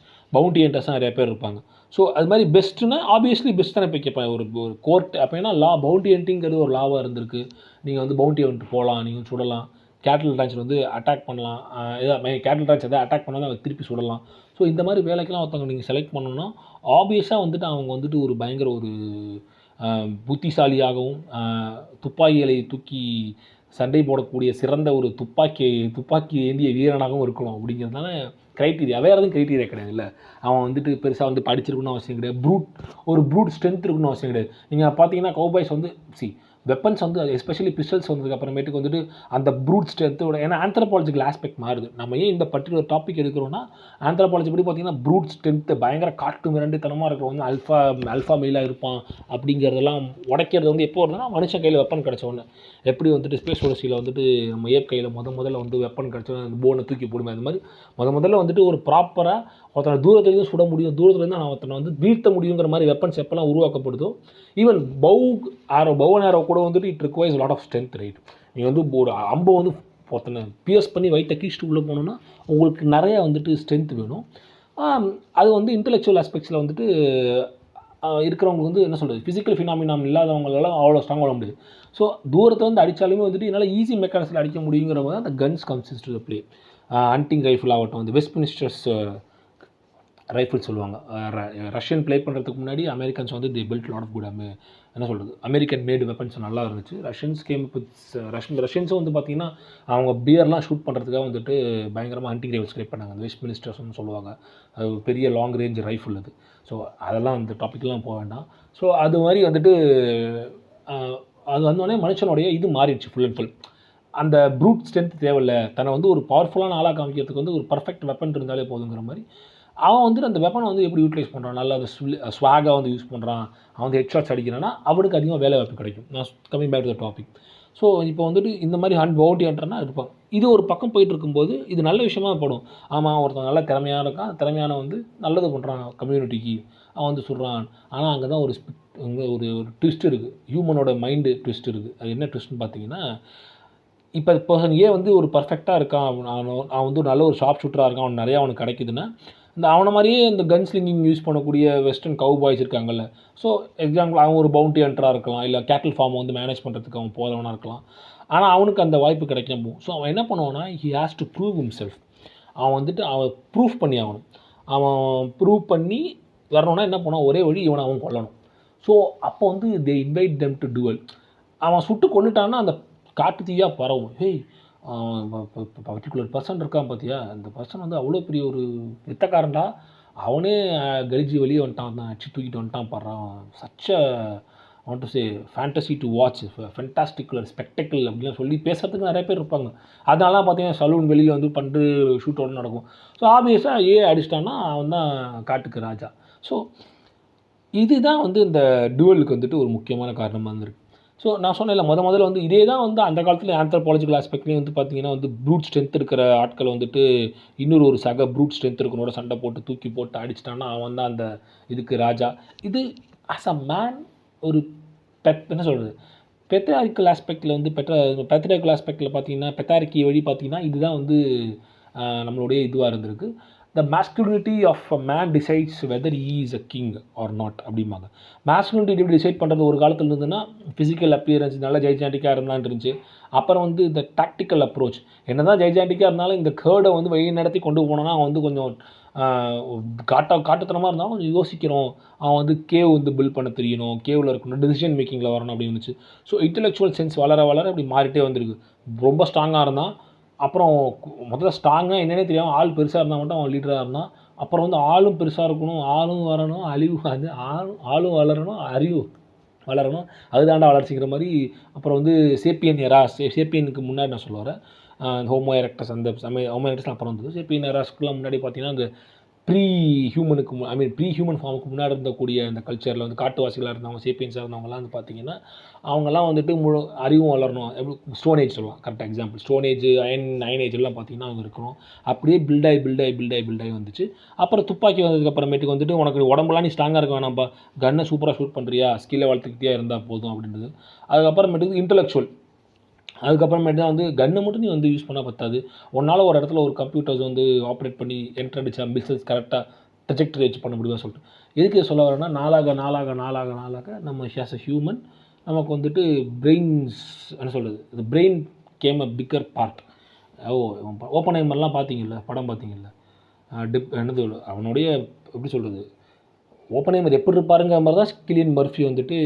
தான் நிறைய பேர் இருப்பாங்க. ஸோ அது மாதிரி பெஸ்ட்டுன்னா ஆப்வியஸ்லி பெஸ்ட் தானே இப்போ கேட்பேன். ஒரு கோர்ட் அப்போ ஏன்னா பவுண்டி ஹண்டிங்கிறது ஒரு லாவாக இருந்திருக்கு. நீங்கள் வந்து பவுண்டி ஹண்ட் போகலாம், நீங்கள் சுடலாம், கேட்டில் ரான்ச்சில் வந்து அட்டாக் பண்ணலாம், கேட்டில் ரான்ச் எதாவது அட்டாக் பண்ணால் தான் திருப்பி சுடலாம். ஸோ இந்த மாதிரி வேலைக்கெல்லாம் ஒருத்தவங்க நீங்கள் செலக்ட் பண்ணணும்னா ஆப்வியஸாக வந்துட்டு அவங்க வந்துட்டு ஒரு பயங்கர ஒரு புத்திசாலியாகவும் துப்பாக்கிகளை தூக்கி சண்டை போடக்கூடிய சிறந்த ஒரு துப்பாக்கி ஏந்திய வீரனாகவும் இருக்கணும் அப்படிங்கிறதுனால க்ரைட்டீரியா. வேறு எதுவும் க்ரைட்டீரியா கிடையாது. இல்லை அவன் வந்துட்டு பெருசாக வந்து படிச்சிருக்கணும்னு அவசியம் கிடையாது, ஒரு ப்ரூட் ஸ்ட்ரென்த் இருக்குன்னு அவசியம் கிடையாது. நீங்கள் பார்த்தீங்கன்னா கௌபாய்ஸ் வந்து வெப்பன்ஸ் வந்து எஸ்பெஷலி பிஸ்டல்ஸ் வந்ததுக்கு அப்புறமேட்டுக்கு வந்துட்டு அந்த ப்ரூட் ஸ்ட்ரென்த்தோட, ஏன்னா ஆந்த்ரோபாலஜிக்கல் ஆஸ்பெக்ட் மாறுது. நம்ம ஏன் இந்த பர்டிகுலர் டாபிக் எடுக்கிறோன்னா, ஆந்த்ரோபாலஜி படி பார்த்தீங்கன்னா ப்ரூட் ஸ்ட்ரென்த்து பயங்கர காட்டு மிரண்டுத்தனமாக இருக்கிற வந்து அல்ஃபா மெயிலாக இருப்பான் அப்படிங்கிறதெல்லாம் உடைக்கிறது வந்து எப்போ வருதுன்னா மனுஷன் கையில் வெப்பன் கிடச்சோன்னு. எப்படி வந்துட்டு ஸ்பேஸ் ஓடசியில் வந்துட்டு நம்ம ஏப் கையில் முதல்ல வந்து வெப்பன் கிடச்சோன்னு அந்த போனை தூக்கி போடுமே, அது மாதிரி முதல்ல வந்துட்டு ஒரு ப்ராப்பராக ஒருத்தனை தூரத்துலேருந்து சுட முடியும், தூரத்துலேருந்து நான் ஒருத்தனை வந்து வீழ்த்த முடியுங்கிற மாதிரி வெப்பன்ஸ் எப்போல்லாம் உருவாக்கப்படுதோ, ஈவன் பவன் ஆரோ கூட வந்துட்டு it requires lot of strength right. நீங்கள் வந்து ஒரு அம்பை வந்து ஒருத்தனை பியர்ஸ் பண்ணி வயிற்ற கீழ்ச்சிட்டு உள்ளே போனோன்னா உங்களுக்கு நிறையா வந்துட்டு ஸ்ட்ரென்த் வேணும். அது வந்து இன்டெலெக்சுவல் ஆஸ்பெக்ட்ஸில் வந்துட்டு இருக்கிறவங்களுக்கு வந்து என்ன சொல்கிறது ஃபிசிக்கல் ஃபினாமினாம் இல்லாதவங்களால அவ்வளோ ஸ்ட்ராங் வர முடியாது. ஸோ தூரத்தை வந்து அடித்தாலுமே வந்துட்டு என்னால் ஈஸி மெக்கானிக்ஸில் அடிக்க முடியுங்கிற போது அந்த guns consist to play. Hunting rifle ஆகட்டும், இந்த வெஸ்ட்மினிஸ்டர்ஸ் ரைஃபிள் சொல்லுவாங்க. ரஷ்யன் ப்ளே பண்ணுறதுக்கு முன்னாடி அமெரிக்கன்ஸ் வந்து the build lot of good என்ன சொல்கிறது அமெரிக்கன் மேடு வெப்பன்ஸ் நல்லா இருந்துச்சு. ரஷ்யன்ஸும் வந்து பார்த்திங்கன்னா அவங்க பியர்லாம் ஷூட் பண்ணுறதுக்காக வந்துட்டு பயங்கரமாக ஹண்டிங் ரைஃபிள்ஸ் கிரியேட் பண்ணாங்க. அந்த வெஸ்ட்மினிஸ்டர்ஸ்னு சொல்லுவாங்க, அது பெரிய லாங் ரேஞ்ச் ரைஃபிள் அது. ஸோ அதெல்லாம் அந்த டாப்பிக்லாம் போக வேண்டாம். ஸோ அது மாதிரி வந்துட்டு அது வந்தோடனே மனுஷனுடைய இது மாறிடுச்சு ஃபுல் அண்ட் ஃபுல். அந்த ப்ரூட் ஸ்ட்ரென்த் தேவையில்லை, தன்னை வந்து ஒரு பவர்ஃபுல்லான ஆளாக காமிக்கிறதுக்கு வந்து ஒரு பர்ஃபெக்ட் வெப்பன் இருந்தாலே போதுங்கிற மாதிரி அவன் வந்துட்டு அந்த வெப்பனை வந்து எப்படி யூட்டிலைஸ் பண்ணுறான், நல்லா அந்த ஸ்வாகாக வந்து யூஸ் பண்ணுறான், அவன் வந்து ஹெட் ஷாட்ஸ் அடிக்கிறான்னா அவனுக்கு அதிகமாக வேலை வாய்ப்பு கிடைக்கும். நான் coming back to the topic. So இப்போ வந்துட்டு இந்த மாதிரி பவுண்டி ஹண்டர்னா இருப்பாங்க. இது ஒரு பக்கம் போயிட்டு இருக்கும்போது இது நல்ல விஷயமா படும். ஆமாம், ஒருத்தன் நல்ல திறமையாக இருக்கான், திறமையான வந்து நல்லது பண்ணுறான் கம்யூனிட்டிக்கு, அவன் வந்து சொல்கிறான். ஆனால் அங்கே தான் அங்கே ஒரு ஒரு ட்விஸ்ட் இருக்குது, ஹியூமனோட மைண்டு ட்விஸ்ட் இருக்குது. அது என்ன ட்விஸ்ட்னு பார்த்தீங்கன்னா, இப்போ பர்சன் ஏன் வந்து ஒரு பர்ஃபெக்டாக இருக்கான், அவன் வந்து ஒரு நல்ல ஒரு ஷார்ப் ஷூட்டராக இருக்கான், அவன் நிறையா அவனுக்கு கிடைக்குதுன்னா, இந்த அவனை மாதிரியே இந்த கன் ஸ்லிங்கிங் யூஸ் பண்ணக்கூடிய வெஸ்டர்ன் கவு பாய்ஸ் இருக்காங்கல்ல. ஸோ எக்ஸாம்பிள் அவன் ஒரு பவுண்டி ஹண்டராக இருக்கலாம், இல்லை கேட்டில் ஃபார்மை வந்து மேனேஜ் பண்ணுறதுக்கு அவன் போகிறவனாக இருக்கலாம். ஆனால் அவனுக்கு அந்த வாய்ப்பு கிடைக்காம போகும். ஸோ அவன் என்ன பண்ணுவான்னா, he has to prove himself. அவன் வந்துட்டு அவன் ப்ரூஃப் பண்ணி ஆகணும். அவன் ப்ரூவ் பண்ணி வரணுன்னா என்ன பண்ணுவான், ஒரே வழி இவனை அவன் கொல்லணும். ஸோ அப்போ வந்து they invite them to duel. அவன் சுட்டு கொண்டுட்டான்னா அந்த காட்டு தீயாக பரவும். ஹேய், பர்டிகுலர் பர்சன் இருக்கான் பார்த்தியா, அந்த பர்சன் வந்து அவ்வளோ பெரிய ஒரு வித்தக்காரன்டா, அவனே கழிச்சு வெளியே வந்துட்டான், தான் அடிச்சு தூக்கிட்டு வந்துட்டான் பாடுறான். Such a want to say fantasy to watch, fantasticular spectacle அப்படிலாம் சொல்லி பேசுகிறதுக்கு நிறைய பேர் இருப்பாங்க. அதனால பார்த்தீங்கன்னா சலூன் வெளியில் வந்து பண்ணிட்டு ஷூட் அவுட் நடக்கும். ஸோ ஆப்வியஸாக அடிச்சிட்டான்னா அவன் தான் காட்டுக்கு ராஜா. ஸோ இதுதான் வந்து இந்த டுவலுக்கு வந்துட்டு ஒரு முக்கியமான காரணமாக இருந்திருக்கு. ஸோ நான் சொன்னேன்ல, முதல்ல வந்து இதே தான் வந்து அந்த காலத்தில் ஆந்த்ரோபாலஜிக்கல் ஆஸ்பெக்ட்லேயும் வந்து பார்த்திங்கன்னா வந்து ப்ரூட் ஸ்ட்ரென்த் இருக்கிற ஆட்கள் வந்துட்டு இன்னொரு ஒரு சக ப்ரூட் ஸ்ட்ரென்த் இருக்கிறனோட சண்டை போட்டு தூக்கி போட்டு அடிச்சிட்டான்னா அவன் தான் அந்த இதுக்கு ராஜா. இது ஆஸ் அ மேன் ஒரு என்ன சொல்கிறது, பெட்ராரிக்கல் ஆஸ்பெக்டில் வந்து பெட்ராரிக்கல் ஆஸ்பெக்டில் பார்த்தீங்கன்னா, பெட்டாரிக்கி வழி பார்த்திங்கன்னா இதுதான் வந்து நம்மளுடைய இதுவாக இருந்திருக்கு. The masculinity of a man decides whether he is a king or not அப்படிம்பாங்க. மேஸ்குலினிட்டி எப்படி டிசைட் பண்ணுறது ஒரு காலத்தில் இருந்ததுன்னா, ஃபிசிக்கல் அப்பியரன்ஸ் நல்லா ஜெய்ஜாண்டிக்காக இருந்தான்னு இருந்துச்சு. அப்புறம் வந்து இந்த டாக்டிக்கல் அப்ரோச், என்ன தான் ஜெய்ஜாண்டிக்காக இருந்தாலும் இந்த கேர்டை வந்து வழி நடத்தி கொண்டு போனோன்னா அவன் வந்து கொஞ்சம் காட்டுத்தனமாக இருந்தாலும் கொஞ்சம் யோசிக்கிறோம், அவன் வந்து கேவ் வந்து பில்ட் பண்ண தெரியணும், கேவில் இருக்கணும், டிசிஷன் மேக்கிங்கில் வரணும் அப்படின்னு இருந்துச்சு. ஸோ இன்டெலெக்சுவல் சென்ஸ் வளர அப்படி மாறிட்டே வந்திருக்கு. ரொம்ப ஸ்ட்ராங்காக இருந்தான், அப்புறம் முதல்ல ஸ்ட்ராங்காக என்னென்னே தெரியாமல் ஆள் பெருசாக இருந்தால் மட்டும் அவன் லீடராக இருந்தான். அப்புறம் வந்து ஆளும் பெருசாக இருக்கணும், ஆளும் வரணும், ஆளும் வளரணும், அறிவு வளரணும், அதுதாண்டா வளர்ச்சிக்கிற மாதிரி. அப்புறம் வந்து சேப்பியன் எரா, சேப்பியனுக்கு முன்னாடி நான் சொல்ல வரேன், ஹோமோ எரெக்டஸ், அந்த ஹோமோ எரெக்டஸ் அப்புறம் வந்தது. சேப்பியன் எராஸ்க்குலாம் முன்னாடி பார்த்தீங்கன்னா அந்த ப்ரீ ஹியூமன் ஃபார்முக்கு முன்னாடி இருந்தக்கூடிய இந்த கல்ச்சரில் வந்து காட்டுவாசிகளாக இருந்தவங்க, சேப்பியன்ஸாக இருந்தவங்கலாம் வந்து பார்த்திங்கன்னா அவங்கெல்லாம் வந்துட்டு அறிவும் வளரணும். எப்படி ஸ்டோன் ஏஜ் சொல்லலாம், கரெக்டாக example stone age, iron age எல்லாம் பார்த்திங்கன்னா அவங்க இருக்கணும். அப்படியே பில்டாகி வந்துச்சு. அப்புறம் துப்பாக்கி வந்ததுக்கப்புறமேட்டுக்கு வந்துட்டு உனக்கு உடம்புலாம் நீ ஸ்ட்ராங்காக இருக்க வேணாம்ப்பா, கன்னை சூப்பராக ஷூட் பண்ணுறியா, ஸ்கில்லை வளர்த்துக்கிட்டே இருந்தால் போதும் அப்படின்றது. அதுக்கப்புறமேட்டுக்கு இன்டெலெக்சுவல், அதுக்கப்புறமேட்டு தான் வந்து கன்னை மட்டும் நீ வந்து யூஸ் பண்ணால் பத்தாது, உன்னால் ஒரு இடத்துல ஒரு கம்ப்யூட்டர்ஸ் வந்து ஆப்ரேட் பண்ணி என்ட்ரு அடிச்சா மிஸ்ஸஸ் கரெக்டாக ட்ரெஜெக்டரி வச்சு பண்ண முடியுமா சொல்லிட்டு. எதுக்கு சொல்ல வரேன்னா, நாளாக நம்ம ஆஸ் அ ஹியூமன் நமக்கு வந்துட்டு பிரெயின்ஸ் என்ன சொல்கிறது, இந்த brain game a bigger part. ஓப்பன்ஹைமர்லாம் பார்த்தீங்கல்ல, படம் பார்த்தீங்கல்ல, என்னது அவனுடைய எப்படி சொல்கிறது, ஓப்பன்ஹைமர் எப்படி இருப்பாருங்கிற மாதிரி தான் கிலியன் மர்ஃபி வந்துட்டு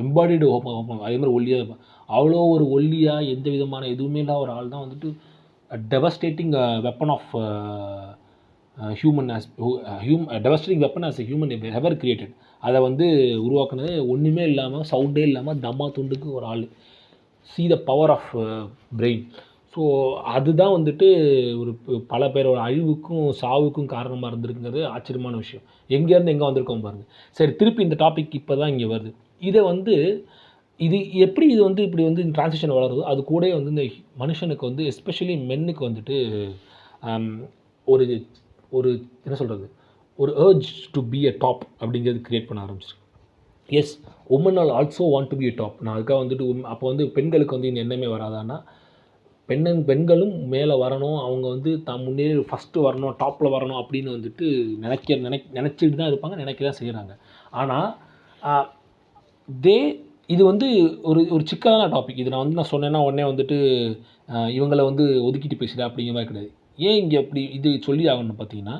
எம்பாடிடு அதே மாதிரி ஒல்லியாக இருப்பான். அவ்வளோ ஒரு ஒல்லியாக எந்த விதமான எதுவுமே இல்லாத ஒரு ஆள் தான் வந்துட்டு devastating weapon of devastating weapon as a human ever created. அதை வந்து உருவாக்குனது ஒன்றுமே இல்லாமல், சவுண்டே இல்லாமல் தம்மா துண்டுக்கு ஒரு ஆள். see the power of brain. So அதுதான் வந்துட்டு ஒரு பல பேரோட அழிவுக்கும் சாவுக்கும் காரணமாக இருந்திருக்குங்கிறது ஆச்சரியமான விஷயம். எங்கேருந்து எங்கே வந்திருக்கோம் பாருங்கள். சரி, திருப்பி இந்த டாபிக் இப்போ தான் இங்கே வருது. இதை வந்து இது எப்படி இது வந்து இப்படி வந்து டிரான்சிஷன் வளருதோ அது கூட வந்து இந்த மனுஷனுக்கு வந்து எஸ்பெஷலி மென்னுக்கு வந்துட்டு ஒரு ஒரு என்ன சொல்கிறது, ஒரு urge to be a top அப்படிங்கிறது க்ரியேட் பண்ண ஆரம்பிச்சிருக்கு. Yes, women all also want to be a top. நான் அதுக்காக வந்துட்டு அப்போ வந்து பெண்களுக்கு வந்து இந்த எண்ணமே வராதான்னா, பெண்களும் மேலே வரணும், அவங்க வந்து தான் முன்னேறி ஃபஸ்ட்டு வரணும், டாப்பில் வரணும் அப்படின்னு வந்துட்டு நினச்சிட்டு தான் இருப்பாங்க, நினைக்க தான் செய்கிறாங்க. ஆனால் இது வந்து ஒரு சிக்கலான டாபிக். இது நான் சொன்னேன்னா உடனே வந்துட்டு இவங்களை வந்து ஒதுக்கிட்டு பேசுகிறேன் அப்படிங்கிற மாதிரி கிடையாது. ஏன் இங்கே அப்படி இது சொல்லி ஆகணும்னு பார்த்தீங்கன்னா,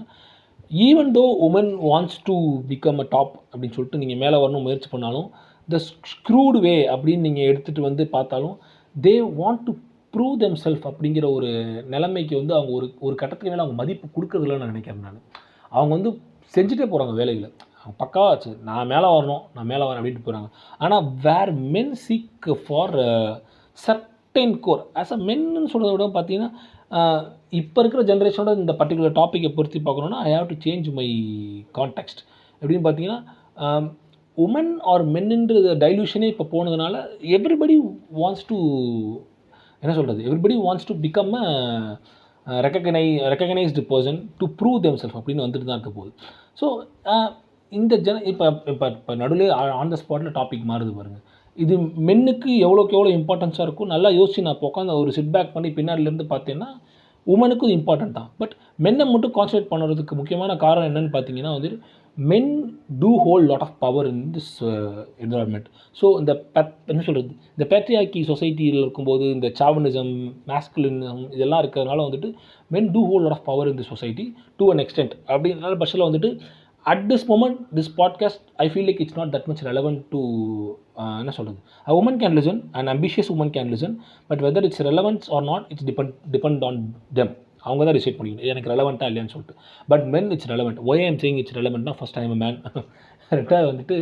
even though women wants to become a top அப்படின்னு சொல்லிட்டு நீங்கள் மேலே வரணும் முயற்சி பண்ணாலும், த ஸ்க்ரூடு வே அப்படின்னு நீங்கள் எடுத்துகிட்டு வந்து பார்த்தாலும், they want to prove them self அப்படிங்கிற ஒரு நிலைமைக்கு வந்து அவங்க ஒரு கட்டத்துக்கு மேலே அவங்க மதிப்பு கொடுக்குறதில்லன்னு நான் நினைக்கிறேன். அவங்க வந்து செஞ்சுட்டே போகிறாங்க வேலைகளை, பக்காவாச்சு, நான் மேலே வரணும் அப்படின்ட்டு போகிறாங்க. ஆனால் where men seek for certain core as a மென்னு சொல்கிறத விட பார்த்தீங்கன்னா, இப்போ இருக்கிற ஜென்ரேஷனோட இந்த பர்டிகுலர் டாப்பிக்கை பொறுத்து பார்க்கணுன்னா I have to change my context. எப்படின்னு பார்த்தீங்கன்னா, உமன் ஆர் மென்னுன்ற டைல்யூஷனே இப்போ போனதுனால எவ்ரிபடி வாண்ட்ஸ் டு என்ன சொல்கிறது, everybody wants to become a recognised person to prove them self அப்படின்னு வந்துட்டு தான் இருக்க போகுது. ஸோ இந்த இப்போ இப்போ இப்போ நடுவில் ஆன் த ஸ்பாட்டில் டாபிக் மாறுது பாருங்கள். இது மென்னுக்கு எவ்வளோக்கு எவ்வளோ இம்பார்ட்டன்ஸாக இருக்கும் நல்லா யோசிச்சு நான் உட்காந்து ஒரு சிட் பேக் பண்ணி பின்னாடிலேருந்து பார்த்தேன்னா உமனுக்கும் இம்பார்ட்டன்ட் தான். பட் மென்னை மட்டும் கான்சன்ட்ரேட் பண்ணுறதுக்கு முக்கியமான காரணம் என்னென்னு பார்த்தீங்கன்னா வந்து men do hold lot of power in this environment. So இந்த என்ன சொல்கிறது, இந்த பேட்ரியார்கி சொசைட்டியில் இருக்கும்போது இந்த சாவனிசம் மேஸ்குலினிசம் இதெல்லாம் இருக்கிறதுனால வந்துட்டு men do hold lot of power in the society to an extent. அப்படின்னால பட்சத்தில் வந்துட்டு at this moment this podcast I feel like it's not that much relevant to என்ன சொல்கிறது, a woman can listen, an ambitious woman can listen, but whether it's relevant or not it's depend on them. அவங்க தான் decide பண்ணிக்கணும் எனக்கு ரெலவெண்ட்டாக இல்லையான்னு சொல்லிட்டு. But men it's relevant. Why I'm saying it's ரெலவெண்ட்னா ஃபஸ்ட் டைம் மேன். கரெக்டாக வந்துட்டு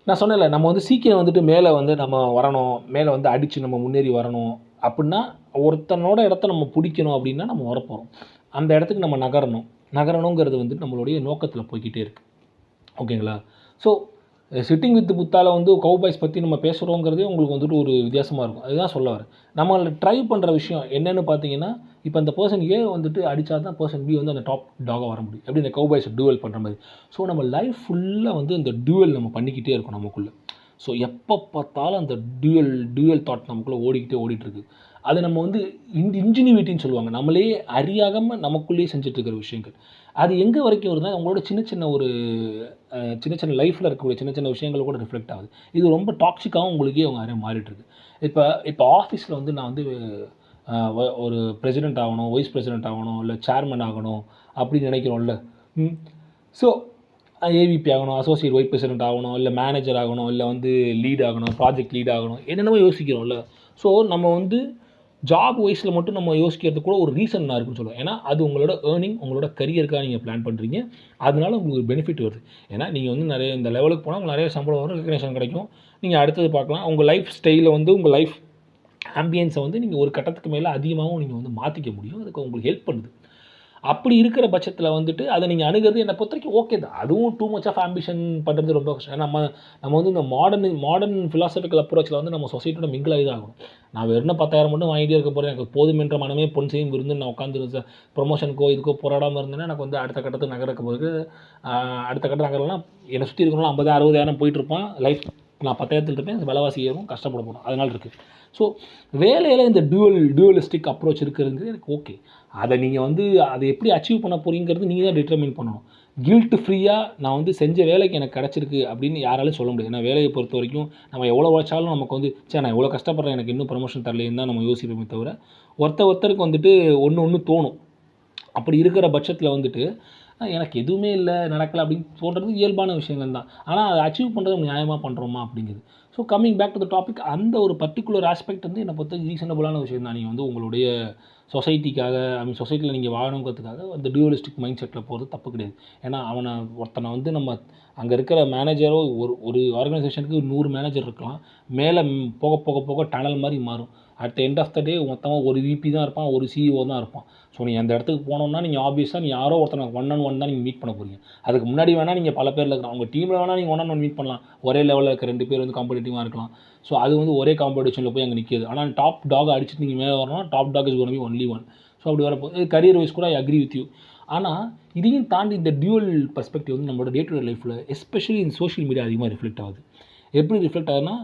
நான் சொன்னேன்ல, நம்ம வந்து சீக்கிரம் வந்துட்டு மேலே வந்து நம்ம வரணும், மேலே வந்து அடித்து நம்ம முன்னேறி வரணும் அப்படின்னா ஒருத்தனோட இடத்த நம்ம பிடிக்கணும் அப்படின்னா நம்ம வரப்போகிறோம். அந்த இடத்துக்கு நம்ம நகரணுங்கிறது வந்துட்டு நம்மளுடைய நோக்கத்தில் போய்கிட்டே இருக்குது. ஓகேங்களா? ஸோ சிட்டிங் வித் புத்தாவில் வந்து கவுபாய்ஸ் பற்றி நம்ம பேசுகிறோங்கிறதே உங்களுக்கு வந்துட்டு ஒரு வித்தியாசமாக இருக்கும். அதுதான் சொல்ல வரேன். நம்மளை ட்ரை பண்ணுற விஷயம் என்னென்னு பார்த்தீங்கன்னா, இப்போ அந்த பர்சன் ஏ வந்துட்டு அடித்தா தான் பர்சன் பி வந்து அந்த டாப் டாகாக வர முடியும். எப்படி இந்த கவுபாய்ஸ் டியூவல் பண்ணுற மாதிரி. ஸோ நம்ம லைஃப் ஃபுல்லாக வந்து அந்த டியூவல் நம்ம பண்ணிக்கிட்டே இருக்கோம் நமக்குள்ளே. ஸோ எப்போ பார்த்தாலும் அந்த டியூவல் தாட் நமக்குள்ளே ஓடிட்டுருக்கு. அது நம்ம வந்து இன்ஜினியூட்டின்னு சொல்லுவாங்க. நம்மளே அறியாமல் நமக்குள்ளேயே செஞ்சுட்ருக்கிற விஷயங்கள். அது எங்கே வரைக்கும் வருதுன்னா உங்களோட சின்ன சின்ன லைஃப்பில் இருக்கக்கூடிய சின்ன விஷயங்கள் கூட ரிஃப்ளெக்ட் ஆகுது. இது ரொம்ப டாக்ஸிக்காகவும் உங்களுக்கே அவங்க நிறைய மாறிட்டுருக்கு. இப்போ ஆஃபீஸில் வந்து நான் வந்து ஒரு பிரசிடெண்ட் ஆகணும், வைஸ் பிரசிடெண்ட் ஆகணும், இல்லை சேர்மன் ஆகணும் அப்படின்னு நினைக்கிறோம்ல. ஸோ ஏவிபி ஆகணும், அசோசியேட் வைஸ் பிரசிடெண்ட் ஆகணும், இல்லை மேனேஜர் ஆகணும், இல்லை வந்து லீட் ஆகணும், ப்ராஜெக்ட் லீட் ஆகணும், என்னென்னமோ யோசிக்கிறோம்ல. ஸோ நம்ம வந்து ஜாப் வைஸில் மட்டும் நம்ம யோசிக்கிறது கூட ஒரு ரீசன் நான் இருக்குன்னு சொல்லுவேன். ஏன்னா அது உங்களோட ஏர்னிங், உங்களோட கரியருக்காக நீங்கள் பிளான் பண்ணுறீங்க. அதனால உங்களுக்கு ஒரு பெனிஃபிட் வருது. ஏன்னா நீங்கள் வந்து நிறைய இந்த லெவலுக்கு போனால் உங்களுக்கு நிறைய சம்பளம் வரும், ரெகக்னேஷன் கிடைக்கும். நீங்கள் அடுத்தது பார்க்கலாம். உங்கள் லைஃப் ஸ்டைலில் வந்து உங்கள் லைஃப் ஆம்பியன்ஸை வந்து நீங்கள் ஒரு கட்டத்துக்கு மேலே அதிகமாகவும் நீங்கள் வந்து மாற்றிக்க முடியும். அதுக்கு உங்களுக்கு ஹெல்ப் பண்ணுது. அப்படி இருக்கிற பட்சத்தில் வந்துட்டு அதை நீங்கள் அணுகிறது என்னை பொறுத்த வரைக்கும் ஓகே தான். அதுவும் டூ மச் ஆஃப் ஆம்பிஷன் பண்ணுறது ரொம்ப கஷ்டம். ஏன்னா நம்ம வந்து இந்த மாடர்ன் ஃபிலாசபிக்கல் அப்ரோச்சில் வந்து நம்ம சொசைட்டியோட மிங்கிள் ஆகி தான் ஆகணும். நான் வெறும் 10,000 மட்டும் வாங்கிட்டே இருக்க போகிறேன், எனக்கு போதுமென்ற மனமே பொன் செய்யும் விருந்து நான் உட்காந்து ப்ரொமோஷனுக்கோ இதுக்கோ போராடாமல் இருந்தேன்னா எனக்கு வந்து அடுத்த கட்டத்துக்கு நகரக்க போது அடுத்த கட்ட நகரெல்லாம் என்னை சுற்றி இருக்கணும் 50,000-60,000 போயிட்டுருப்பான் லைஃப். நான் 10,000 இருப்பேன், விலைவாசி ஏறும், கஷ்டப்பட போகிறோம். அதனால் இருக்குது. ஸோ வேலையில் இந்த டியூவலிஸ்டிக் அப்ரோச் இருக்கிறது எனக்கு ஓகே. அதை நீங்கள் வந்து அதை எப்படி அச்சீவ் பண்ண போகிறீங்கிறது நீங்கள் தான் டிட்டர்மின் பண்ணணும். கில்ட் ஃப்ரீயாக நான் வந்து செஞ்ச வேலைக்கு எனக்கு கிடச்சிருக்கு அப்படின்னு யாராலும் சொல்ல முடியாது. ஏன்னா வேலையை பொறுத்த வரைக்கும் நம்ம எவ்வளோ உழைச்சாலும் நமக்கு வந்து நான் எவ்வளோ கஷ்டப்படுறேன், எனக்கு இன்னும் ப்ரமோஷன் தரலேன்னு தான் நம்ம யோசிப்போமே தவிர ஒருத்தருக்கு வந்துட்டு ஒன்று தோணும். அப்படி இருக்கிற பட்சத்தில் வந்துட்டு எனக்கு எதுவுமே இல்லை, நடக்கலை அப்படின்னு சொல்கிறது இயல்பான விஷயங்கள் தான். ஆனால் அதை அச்சீவ் பண்ணுறது நியாயமாக பண்ணுறோமா அப்படிங்கிறது. So coming back to the topic, அந்த ஒரு பர்டிகுலர் ஆஸ்பெக்ட் வந்து என்னை பொறுத்த ரீசனபுளான விஷயம் தான். நீங்கள் வந்து உங்களுடைய சொசைட்டிக்காக சொசைட்டியில் நீங்கள் வாழணுங்கிறதுக்காக அந்த டியூவலிஸ்டிக் மைண்ட் செட்டில் போகிறது தப்பு கிடையாது. ஏன்னா ஒருத்தனை வந்து நம்ம அங்கே இருக்கிற மேனேஜரோ ஒரு ஆர்கனைசேஷனுக்கு 100 மேனேஜர் இருக்கலாம். மேலே போக போக போக டனல் மாதிரி மாறும். At the end of the day மொத்தமாக ஒரு விபி தான் இருப்பான், ஒரு சிஇஓ தான் இருப்பான். ஸோ நீங்கள் அந்த இடத்துக்கு போனோம்னா நீங்கள் ஆப்வியஸாக நீங்கள் யாரோ ஒருத்தனை 1-on-1 தான் நீங்கள் மீட் பண்ண போகிறீங்க. அதுக்கு முன்னாடி வேணால் நீங்கள் பல பேரில் இருக்கலாம், உங்கள் டீமில் வேணால் நீங்கள் 1-on-1 மீட் பண்ணலாம். ஒரே லெவலில் இருக்க 2 பேர் வந்து காம்படிட்டிவாக இருக்கலாம். ஸோ அது வந்து ஒரே காம்படிஷனில் போய் அங்கே நிற்கிது. ஆனால் டாப் டாக் அடிச்சுட்டு நீங்கள் மேலே வரணும்னா top dog is gonna be only one. So அப்படி வரப்போ கரியர் வைஸ் கூட ஐ அக்ரி வித் யூ. ஆனால் இதையும் தாண்டி இந்த டியூவல் பர்ஸ்பெக்டிவ் வந்து நம்மளோட டே டு டே லைஃப்பில் எஸ்பெஷலி இந்த சோஷியல் மீடியா அதிகமாக ரிஃப்ளெக்ட் ஆகுது. எப்படி ரிஃப்ளெக்ட் ஆகுதுன்னா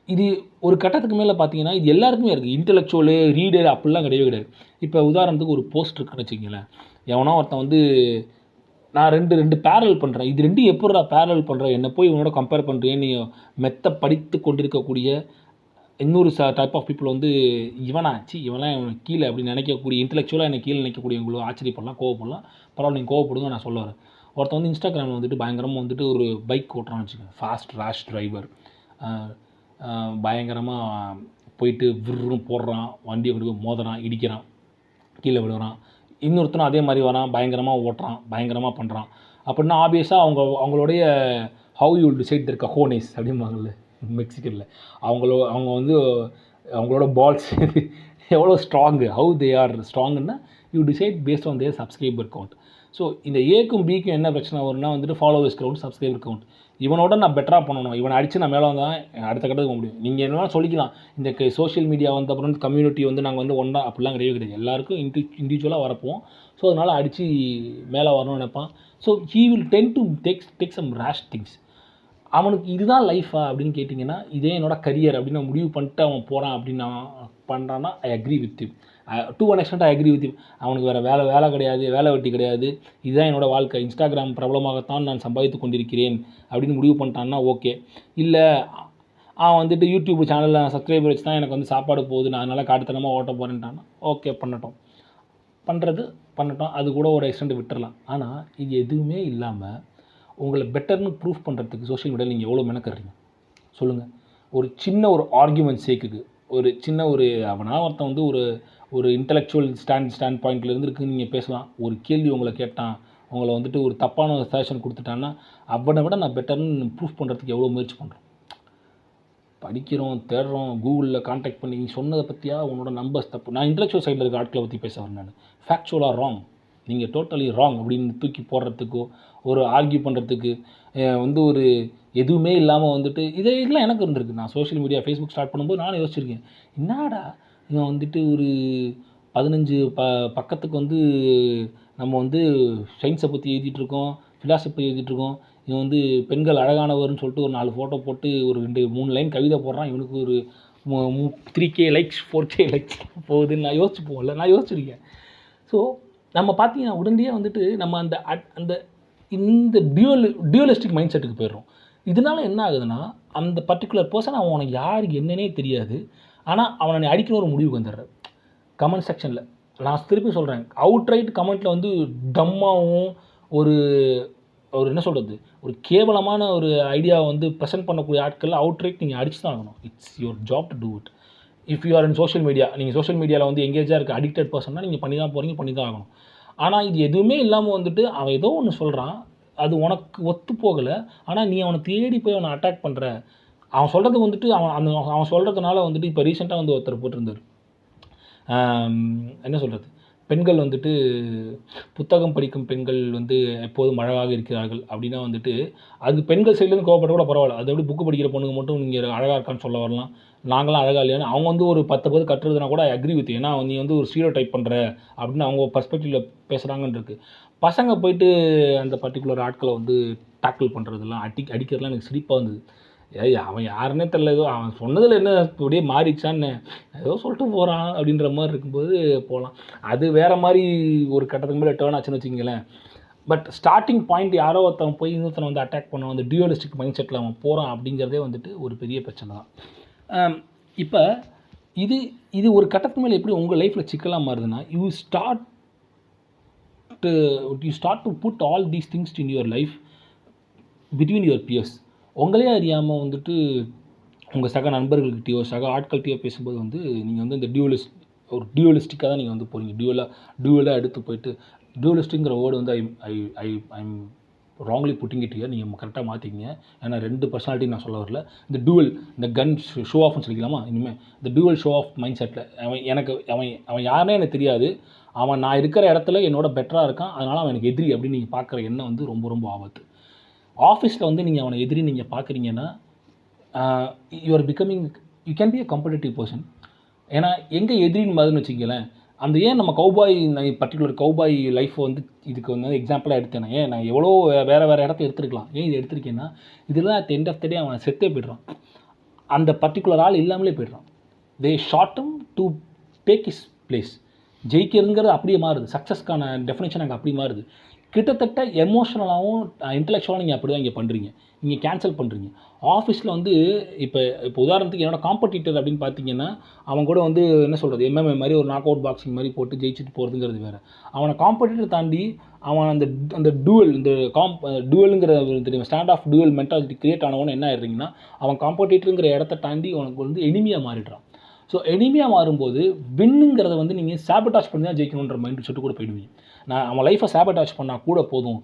இது ஒரு கட்டத்துக்கு மேலே பார்த்தீங்கன்னா இது எல்லாருக்குமே இருக்குது. இன்டெலெக்சுவலு ரீடர் அப்படிலாம் கிடையவே. இப்போ உதாரணத்துக்கு ஒரு போஸ்ட் இருக்குன்னு வச்சுக்கிங்களேன். எவனோ ஒருத்தன் வந்து நான் ரெண்டு பேரல் பண்ணுறேன், இது 2 எப்படி நான் பேரல் பண்ணுறேன், என்னை போய் இவனோட கம்பேர் பண்ணுறேன்னு மெத்த படித்து கொண்டிருக்கக்கூடிய இன்னொரு டைப் ஆஃப் பீப்புள் வந்து இவெல்லாம் கீழே அப்படின்னு நினைக்கக்கூடிய இன்டெலெக்சுவலாக என்னை கீழே நினைக்கக்கூடியவங்களும் ஆச்சரியப்படலாம், கோவப்படலாம். பரவாயில்ல, நீங்கள் கோவப்படுங்க, நான் சொல்ல வரேன். ஒருத்தன் வந்து இன்ஸ்டாகிராமில் வந்துட்டு பயங்கரமாக வந்துட்டு ஒரு பைக் ஓட்டுறான்னு வச்சுக்கோங்க, ஃபாஸ்ட் ரேஷ் டிரைவர், பயங்கரமாக போயிட்டு விருன்னு போடுறான், வண்டியை கொண்டு போய் மோதுறான், இடிக்கிறான், கீழே விழுறான். இன்னொருத்தனும் அதே மாதிரி வரான், பயங்கரமாக ஓட்டுறான், பயங்கரமாக பண்ணுறான். அப்படின்னா ஆப்வியஸாக அவங்களுடைய ஹவு யூ டிசைட் தர் கஹோனேஸ் அப்படிம்பாங்கல்ல மெக்சிகனில், அவங்க வந்து அவங்களோட பால்ஸ் எவ்வளோ ஸ்ட்ராங்கு, ஹவு தே ஆர் ஸ்ட்ராங்குன்னா you decide based on their subscriber count. So இந்த ஏக்கும் பிக்கும் என்ன பிரச்சனை வரும்னா வந்துட்டு ஃபாலோவர்ஸ் கவுண்ட், சப்ஸ்கிரைபர் கவுண்ட். இவனோட நான் பெட்டராக பண்ணணும், இவனை அடித்து நான் மேலே வந்தால் அடுத்த கட்டத்துக்கு போக முடியும். நீங்கள் என்ன சொல்லிக்கலாம், இந்த சோஷியல் மீடியா வந்த அப்புறம் கம்யூனிட்டி வந்து நாங்கள் வந்து ஒன்றா அப்படிலாம் கிடையாது. எல்லாருக்கும் இண்டிவிஜுவலாக வரப்போம். ஸோ அதனால் அடித்து மேலே வரணும்னு நினைப்பான். So he will tend to take some rash things. அவனுக்கு இதுதான் லைஃபா அப்படின்னு கேட்டிங்கன்னா, இதே என்னோட கரியர் அப்படின்னு நான் முடிவு பண்ணிட்டு அவன் போகிறான் அப்படின்னு நான் பண்ணுறான்னா I agree with you. To one extend I agree with you. அவனுக்கு வேறு வேலை கிடையாது, வேலை வெட்டி கிடையாது, இதுதான் என்னோடய வாழ்க்கை, இன்ஸ்டாகிராம் பிரபலமாகத்தான் நான் சம்பாதித்து கொண்டிருக்கிறேன் அப்படின்னு முடிவு பண்ணிட்டான்னா ஓகே. இல்லை அவன் வந்துட்டு யூடியூப் சேனலில் சப்ஸ்கிரைபர் வச்சு தான் எனக்கு வந்து சாப்பாடு போகுது, நான் அதனால் காட்டுத்தனமாக ஓட்ட போகிறேன்ட்டான்னா ஓகே, பண்ணட்டும். அது கூட ஒரு எக்ஸ்டெண்ட் விட்டுறலாம். ஆனால் இது எதுவுமே இல்லாமல் உங்களை பெட்டர்னு ப்ரூஃப் பண்ணுறதுக்கு சோஷியல் மீடியாவில் நீங்கள் எவ்வளோ மெனக்கறீங்க சொல்லுங்கள். ஒரு சின்ன ஒரு ஆர்கியூமெண்ட் சேக்குக்கு, ஒரு சின்ன ஒரு ஒருத்தன் வந்து ஒரு இன்டலெக்சுவல் ஸ்டாண்ட் பாயிண்ட்லேருந்து இருக்குன்னு நீங்கள் பேசலாம். ஒரு கேள்வி உங்களை கேட்டான், உங்களை வந்துட்டு ஒரு தப்பான சஜஷன் கொடுத்துட்டான்னா அவனை விட நான் பெட்டர்னு ப்ரூஃப் பண்ணுறதுக்கு எவ்வளோ முயற்சி பண்ணுறோம். படிக்கிறோம், தேடுறோம், கூகுளில் கான்டாக்ட் பண்ணி சொன்னதை பற்றியா உன்னோட நம்பர்ஸ் தப்பு. நான் இன்டலெக்சுவல் சைடில் இருக்க ஆட்களை பற்றி பேச வரேன். நான் ஃபேக்சுவலாக ராங், நீங்கள் டோட்டலி ராங் அப்படின்னு தூக்கி போடுறதுக்கோ ஒரு ஆர்கியூ பண்ணுறதுக்கு வந்து ஒரு எதுவுமே இல்லாமல் வந்துட்டு இதெல்லாம் எனக்கு இருந்திருக்கு. நான் சோஷியல் மீடியா ஃபேஸ்புக் ஸ்டார்ட் பண்ணும்போது நானும் யோசிச்சிருக்கேன், என்னடா இவன் வந்துட்டு ஒரு 15 பக்கத்துக்கு வந்து நம்ம வந்து சயின்ஸை பற்றி எழுதிட்டுருக்கோம், ஃபிலாசபி எழுதிட்டுருக்கோம், இவன் வந்து பெண்கள் அழகானவர்னு சொல்லிட்டு ஒரு 4 ஃபோட்டோ போட்டு ஒரு 2-3 லைன் கவிதை போடுறான், இவனுக்கு ஒரு 3K லைக்ஸ் 4K லைக்ஸ் போகுதுன்னு நான் யோசிச்சிருக்கேன். ஸோ நம்ம பார்த்தீங்கன்னா உடனடியாக வந்துட்டு நம்ம இந்த டியூவலிஸ்டிக் மைண்ட் செட்டுக்கு போயிடுறோம். இதனால் என்ன ஆகுதுன்னா, அந்த பர்டிகுலர் பர்சன் அவனுக்கு யாருக்கு என்னன்னே தெரியாது, ஆனால் அவனை அடிக்கிற ஒரு முடிவுக்கு வந்துடுற கமெண்ட் செக்ஷனில். நான் திருப்பி சொல்கிறேன், அவுட்ரைட் கமெண்ட்டில் வந்து டம்மாகவும் ஒரு என்ன சொல்கிறது, ஒரு கேவலமான ஒரு ஐடியாவை வந்து ப்ரெசென்ட் பண்ணக்கூடிய ஆட்கள் அவுட்ரைட் நீங்கள் அடிச்சு தான் ஆகணும். It's your job to do it. If you R in social media, நீங்கள் சோஷியல் மீடியாவில் வந்து எங்கேஜாக இருக்க அடிக்டட் பர்சன்னா நீங்கள் பண்ணி தான் போகிறீங்க, பண்ணி தான் ஆகணும். ஆனால் இது எதுவுமே இல்லாமல் வந்துட்டு அவன் ஏதோ ஒன்று சொல்கிறான், அது உனக்கு ஒத்து போகலை, ஆனால் நீ அவனை தேடி போய் அவனை அட்டாக் பண்ணுற. அவன் சொல்கிறது வந்துட்டு அவன் சொல்கிறதுனால வந்துட்டு இப்போ ரீசெண்டாக வந்து ஒருத்தர் போட்டிருந்தார், என்ன சொல்கிறது, பெண்கள் வந்துட்டு புத்தகம் படிக்கும் பெண்கள் வந்து எப்போதும் அழகாக இருக்கிறார்கள் அப்படின்னா வந்துட்டு அது பெண்கள் சைட்லேருந்து கோவப்பட்ட கூட பரவாயில்ல, அது எப்படி புக்கு படிக்கிற பொண்ணுங்க மட்டும் நீங்கள் அழகாக இருக்கான்னு சொல்ல வரலாம், நாங்களாம் அழகாக இல்லையான்னு அவங்க வந்து ஒரு 10 பேர் கட்டுறதுனா கூட அக்ரி வித். ஏன்னா நீ வந்து ஒரு ஸ்டீரியோ டைப் பண்ணுற அப்படின்னு அவங்க பர்ஸ்பெக்டிவில் பேசுகிறாங்கன்னு இருக்குது. பசங்க போயிட்டு அந்த பர்டிகுலர் ஆட்களை வந்து டேக்கிள் பண்ணுறதெல்லாம் அடிக்கிறதுலாம் எனக்கு சிரிப்பாக இருந்தது. அவன் யாருன்னே தெரியல, ஏதோ அவன் சொன்னதில் என்ன இப்படியே மாறிச்சான்னு ஏதோ சொல்லிட்டு போகிறான் அப்படின்ற மாதிரி இருக்கும்போது போகலாம். அது வேறு மாதிரி ஒரு கட்டத்துக்கு மேலே டேர்ன் ஆச்சுன்னு வச்சுக்கிங்களேன். பட் ஸ்டார்டிங் பாயிண்ட் யாரோ ஒருத்தவன் போய் இன்னொருத்தனை வந்து அட்டாக் பண்ணுவான், அந்த டியூவலிஸ்டிக் மைண்ட் செட்டில் அவன் போகிறான் அப்படிங்கிறதே வந்துட்டு ஒரு பெரிய பிரச்சனை தான். இப்போ இது ஒரு கட்டத்துக்கு மேலே எப்படி உங்கள் லைஃப்பில் சிக்கலாக மாறுதுன்னா, you start to put all these things in your life between your peers. உங்களே அறியாமல் வந்துட்டு உங்கள் சக நண்பர்கள்கிட்டயோ சக ஆட்கள்கிட்டயோ பேசும்போது வந்து நீங்கள் வந்து இந்த டியூவலிஸ்டிக்காக தான் நீங்கள் வந்து போகிறீங்க. டியூவலாக எடுத்து போயிட்டு டியூவலிஸ்டிங்கிற வேர்டு வந்து I'm wrongly putting it here, நீங்கள் கரெக்டாக மாற்றிக்கிங்க. ஏன்னா 2 பர்சனாலிட்டி நான் சொல்ல வரல. இந்த கன் ஷோ ஆஃப்னு சொல்லிக்கலாமா, இனிமேல் இந்த டியூவல் ஷோ ஆஃப் மைண்ட் செட்டில் அவன் யாருன்னே எனக்கு தெரியாது, நான் இருக்கிற இடத்துல என்னோட பெட்டராக இருக்கான், அதனால் அவன் எனக்கு எதிரி அப்படின்னு நீங்கள் பார்க்குற எண்ணம் வந்து ரொம்ப ரொம்ப ஆபத்து. ஆஃபீஸில் வந்து நீங்கள் அவனை எதிரி நீங்கள் பார்க்குறீங்கன்னா you can be a competitive person. ஏன்னா எங்கே எதிரின்னு மாதிரின்னு வச்சுக்கங்களேன், அந்த ஏன் நம்ம பர்டிகுலர் கௌபாய் லைஃப்பை வந்து இதுக்கு வந்து எக்ஸாம்பிளாக எடுத்தேன்னா, நான் எவ்வளோ வேறு இடத்த எடுத்துருக்கலாம், ஏன் இது எடுத்திருக்கேன்னா இதெல்லாம் at end of the day அவன் செத்தே போய்ட்றான், அந்த பர்டிகுலர் ஆள் இல்லாமலே போய்ட்றான். They shot him to take his place. ஜெயிக்கிறதுங்கிறது அப்படியே மாறுது, சக்ஸஸ்க்கான டெஃபினேஷன் அங்கே அப்படி மாறுது. கிட்டத்தட்ட எமோஷனலாகவும் இன்டெலெக்சுவலாக நீங்கள் அப்படி தான் இங்கே பண்ணுறீங்க, நீங்கள் கேன்சல் பண்ணுறீங்க. ஆஃபீஸில் வந்து இப்போ உதாரணத்துக்கு என்னோடய காம்படிட்டர் அப்படின்னு பார்த்தீங்கன்னா, அவன் கூட வந்து என்ன சொல்கிறது, MMA மாதிரி ஒரு நாக் அவுட் பாக்ஸிங் மாதிரி போட்டு ஜெயிச்சுட்டு போகிறதுங்கிறது வேறு. அவனை காம்படிட்டர் தாண்டி அவன் அந்த டூவலுங்கிற standoff duel mentality create ஆனவனு என்ன ஆயிடுறீங்கன்னா, அவன் காம்படிட்டருங்கிற இடத்த தாண்டி அவனுக்கு வந்து எனிமியாக மாறிடுறான். ஸோ எனிமியாக மாறும்போது வின்னுங்கிறத வந்து நீங்கள் சாபட்டாஜ் பண்ணி தான் ஜெயிக்கணுன்ற மைண்ட் செட்டு கூட போயிடுவீங்க. நான் அவன் லைஃப்பை சாபட்டாஜ் பண்ணால் கூட போதும்,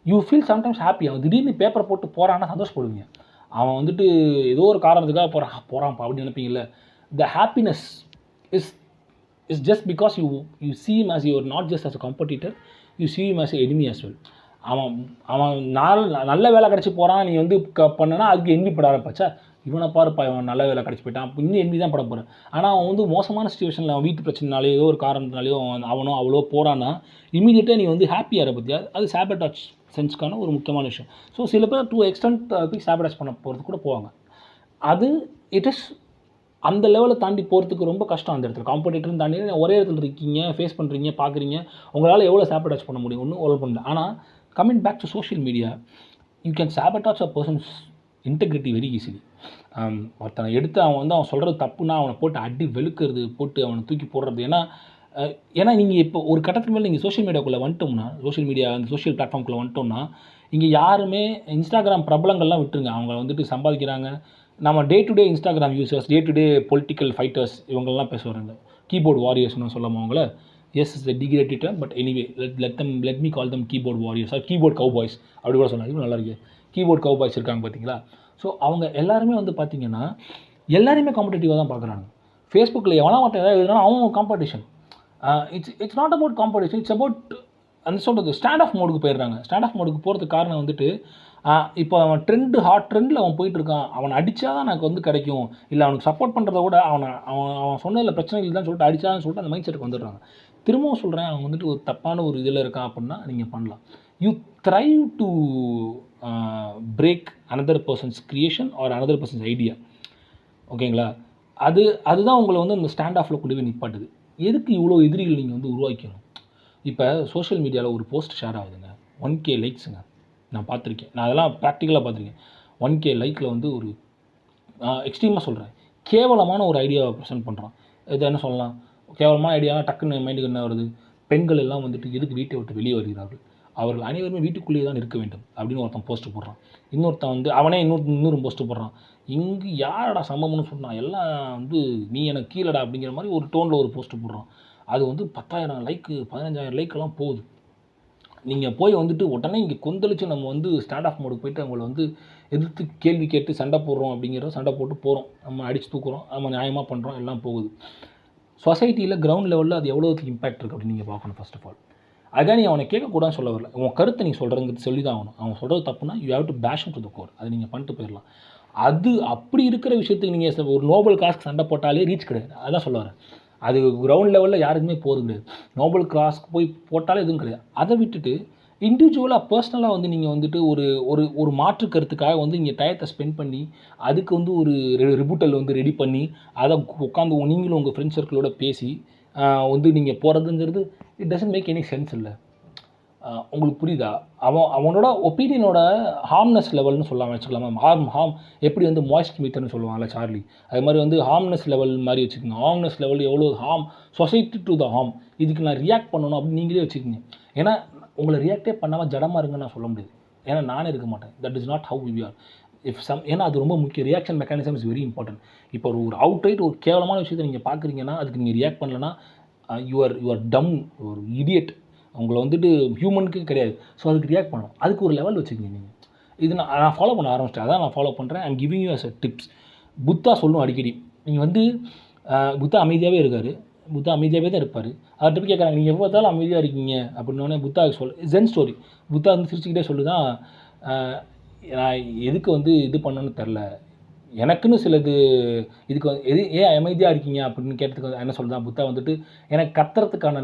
யூ ஃபீல் சம்டைம்ஸ் ஹாப்பி. அவன் திடீர்னு பேப்பரை போட்டு போகிறான்னா சந்தோஷப்படுவீங்க. அவன் வந்துட்டு ஏதோ ஒரு காரணத்துக்காக போகிறான்ப்பா அப்படின்னு நினைப்பீங்கல்ல. The happiness is just because you see him as you are not just as a competitor, you see him as an enemy as well. அவன் நல்ல வேலை கிடச்சி போகிறான், நீ வந்து பண்ணனா அதுக்கு என்வி பட ஆரம்பிச்சா, இவனை பாருப்பா இவன் நல்ல வேலை கிடச்சி போயிட்டான், அப்போ இன்னும் என்வி தான் பட போகிறேன். ஆனால் அவன் வந்து மோசமான சுச்சுவேஷனில் அவன் வீட்டு பிரச்சனைனாலேயோ ஏதோ ஒரு காரணத்தினாலேயோ அவனோ அவ்வளோ போகிறான்னா இமீடியட்டாக நீ வந்து ஹாப்பியாக பற்றியா, அது சாபட்டாச் சென்ஸ்க்கான ஒரு முக்கியமான விஷயம். ஸோ சில பேர் டு எக்ஸ்டென்ட் போய் சாபட்டாச் பண்ண போகிறது கூட போவாங்க. அது இட் இஸ் அந்த லெவலை தாண்டி போகிறதுக்கு ரொம்ப கஷ்டம். அந்த இடத்துல காம்படிட்டர்னு தாண்டி ஒரே இடத்துல இருக்கீங்க, ஃபேஸ் பண்ணுறீங்க, பார்க்குறீங்க, உங்களால் எவ்வளோ சாபட்டாச் பண்ண முடியும், ஒன்றும் ஒர்க் பண்ணல. ஆனால் coming back to social media, you can sabotage a person's integrity very easily. ஒருத்தனை எடுத்து அவன் சொல்கிறது தப்புனா அவனை போட்டு அடி வெளுக்கிறது, போட்டு அவனை தூக்கி போடுறது. ஏன்னா நீங்கள் இப்போ ஒரு கட்டத்துக்கு மேலே நீங்கள் சோஷியல் மீடியாக்குள்ளே வந்துட்டோம்னா, சோஷியல் மீடியா அந்த சோஷியல் பிளாட்ஃபார்ம்குள்ளே வந்துட்டோம்னா, இங்கே யாருமே இன்ஸ்டாகிராம் பிரபலங்கள்லாம் விட்டுருங்க, அவங்க வந்துட்டு சம்பாதிக்கிறாங்க. நம்ம day to day Instagram users, day to day political fighters இவங்கெல்லாம் பேசுவாங்க, கீபோர்ட் வாரியர்ஸ்னு சொல்லாமல் அவங்கள. Yes is the degraded term, but anyway let me call them keyboard warriors or keyboard cowboys அப்படி கூட சொன்னாங்க. இது நல்லா இருக்கு, கீபோர்ட் கவுபாய்ஸ் இருக்காங்க பார்த்தீங்களா. ஸோ அவங்க எல்லாருமே வந்து பார்த்தீங்கன்னா எல்லாருமே காம்படிட்டிவாக தான் பார்க்குறாங்க. ஃபேஸ்புக்கில் எவனா மட்டும் ஏதாவது எழுதுனா அவங்க competition. It's not about competition, it's about அந்த சொல்கிறது ஸ்டாண்ட் ஆஃப் மோடுக்கு போயிடுறாங்க. ஸ்டாண்ட் ஆஃப் மோடுக்கு போகிறதுக்கு காரணம் வந்துட்டு இப்போ அவன் ஹாட் ட்ரெண்டில் அவன் போயிட்டுருக்கான், அவனை அடித்தா தான் எனக்கு வந்து கிடைக்கும், இல்லை அவனுக்கு சப்போர்ட் பண்ணுறத விட அவன் சொன்னதில் பிரச்சனை இல்லை தான் சொல்லிட்டு அடித்தான்னு சொல்லிட்டு அந்த மைண்ட் செட்டுக்கு வந்துடுறாங்க. திரும்பவும் சொல்கிறேன், அவன் வந்துட்டு ஒரு தப்பான ஒரு இதில் இருக்கான் அப்படின்னா நீங்கள் பண்ணலாம். You thrive to break another person's creation or another person's idea. ஓகேங்களா? அதுதான் உங்களை வந்து அந்த ஸ்டாண்ட் ஆஃபில் கொண்டு போய் நிப்பாட்டுது. எதுக்கு இவ்வளோ எதிரிகள் நீங்கள் வந்து உருவாக்கணும்? இப்போ சோஷியல் மீடியாவில் ஒரு போஸ்ட் ஷேர் ஆகுதுங்க, 1K லைக்ஸுங்க. நான் பார்த்துருக்கேன், நான் அதெல்லாம் ப்ராக்டிக்கலாக பார்த்துருக்கேன். 1K லைக்கில் வந்து ஒரு எக்ஸ்ட்ரீமாக சொல்கிறேன், கேவலமான ஒரு ஐடியாவை ப்ரெசென்ட் பண்ணுறான். இது என்ன சொல்லலாம், கேவலமான ஐடியா டக்குன்னு மைண்டுக்கு என்ன வருது, பெண்கள் எல்லாம் வந்துட்டு எதுக்கு வீட்டை விட்டு வெளியே வருகிறார்கள், அவர்கள் அனைவருமே வீட்டுக்குள்ளேயே தான் இருக்க வேண்டும் அப்படின்னு ஒருத்தன் போஸ்ட்டு போடுறான். இன்னொருத்தன் வந்து அவனே இன்னொரு போஸ்ட்டு போடுறான், இங்கு யாரடா சம்பவம்னு சொன்னான், எல்லாம் வந்து நீ எனக்கு கீழடா அப்படிங்கிற மாதிரி ஒரு டோனில் ஒரு போஸ்ட்டு போடுறான். அது வந்து 10,000 லைக்கு 15,000 லைக்கெல்லாம் போகுது. நீங்கள் போய் வந்துட்டு உடனே இங்கே கொந்தளிச்சு நம்ம வந்து ஸ்டாண்ட் ஆஃப் மோடுக்கு போய்ட்டு அவங்கள வந்து எதிர்த்து கேள்வி கேட்டு சண்டை போடுறோம் அப்படிங்கிற சண்டை போட்டு போகிறோம், நம்ம அடித்து தூக்குறோம், நம்ம நியாயமாக பண்ணுறோம், எல்லாம் போகுது. சொசைட்டியில் கிரவுண்ட் லெவலில் அது எவ்வளோத்துக்கு இம்பாக்ட் இருக்குது அப்படின்னு நீங்கள் பார்க்கணும். ஃபர்ஸ்ட் ஆஃப் ஆல் அதுதான் நீ அவனை கேட்கக்கூடாதுன்னு சொல்ல வரல, உன் கருத்தை நீ சொல்கிறதுங்கிறது சொல்லி தான் ஆகணும். அவன் சொல்கிறது தப்புனா யூ ஹேவ் டு பேஷ் டு த கோர், அதை நீங்கள் பண்ணிட்டு போயிடலாம். அது அப்படி இருக்கிற விஷயத்துக்கு நீங்கள் ஒரு நோபல் காஸ்க்கு சண்டை போட்டாலே ரீச் கிடையாது, அதான் சொல்ல வரேன். அது கிரவுண்ட் லெவலில் யாருக்குமே போகிறது கிடையாது. நோபல் கிராஸ்க்கு போய் போட்டாலே எதுவும் கிடையாது. அதை விட்டுட்டு இண்டிவிஜுவலாக பர்சனலாக வந்து நீங்கள் வந்துட்டு ஒரு மாற்று கருத்துக்காக வந்து நீங்கள் டயத்தை ஸ்பெண்ட் பண்ணி அதுக்கு வந்து ஒரு ரிபூட்டல் வந்து ரெடி பண்ணி அதை உட்காந்து நீங்களும் உங்கள் ஃப்ரெண்ட்ஸ் சர்க்கிளோட பேசி வந்து நீங்கள் போகிறதுங்கிறது it doesn't make any sense. இல்லை, உங்களுக்கு புரியுதா? அவனோட ஒப்பீனியனோட ஹார்ம்னஸ் லெவல்னு சொல்லலாம், வச்சுக்கலாமா? ஹார்ம் எப்படி வந்து மாய்ஸ்ட் மீட்டர்னு சொல்லுவாங்கல்ல சார்லி, அது மாதிரி வந்து ஹார்ம்னஸ் லெவல் மாதிரி வச்சுக்கோங்க. ஹார்ம்னஸ் லெவல் எவ்வளோ harm society to the harm, இதுக்கு நான் ரியாக்ட் பண்ணணும் அப்படின்னு நீங்களே வச்சுக்கோங்க. ஏன்னா உங்களை ரியாக்டே பண்ணாமல் ஜடமாக இருங்கன்னு நான் சொல்ல முடியாது, ஏன்னா நானே இருக்க மாட்டேன். That is not how we are. ஏன்னா அது ரொம்ப முக்கியம். Reaction mechanism is very important. இப்போ ஒரு அவுட்ரைட் ஒரு கேவலமான விஷயத்தை நீங்கள் பார்க்குறீங்கன்னா அதுக்கு நீங்கள் ரியாக்ட் பண்ணலன்னா யூஆர் டம், ஒரு இடியட். உங்களை வந்துட்டு ஹியூமனுக்கு கிடையாது. ஸோ அதுக்கு ரியாக்ட் பண்ணணும், அதுக்கு ஒரு லெவல் வச்சுக்கோங்க நீங்கள். இது நான் ஃபாலோ பண்ண ஆரம்பிச்சிட்டேன், அதான் நான் ஃபாலோ பண்ணுறேன். I'm giving you us a tips. Buddha சொல்லும் அடிக்கடி, நீங்கள் வந்து புத்தா அமைதியாகவே இருக்கார், புத்தா அமைதியாகவே தான் இருப்பார். அவர்கிட்ட போய் கேட்குறாங்க, நீங்கள் எப்போ பார்த்தாலும் அமைதியாக இருக்கீங்க அப்படின்னோடனே புத்தாவுக்கு ஜென் ஸ்டோரி, புத்தா வந்து சிரிச்சுக்கிட்டே சொல்லுதான், நான் எதுக்கு வந்து இது பண்ணணும்னு தெரில, எனக்குன்னு சிலது இதுக்கு ஏன் அமைதியாக இருக்கீங்க அப்படின்னு கேட்டதுக்கு என்ன சொல்லுதான் புத்தா வந்துட்டு, எனக்கு கத்துறதுக்கான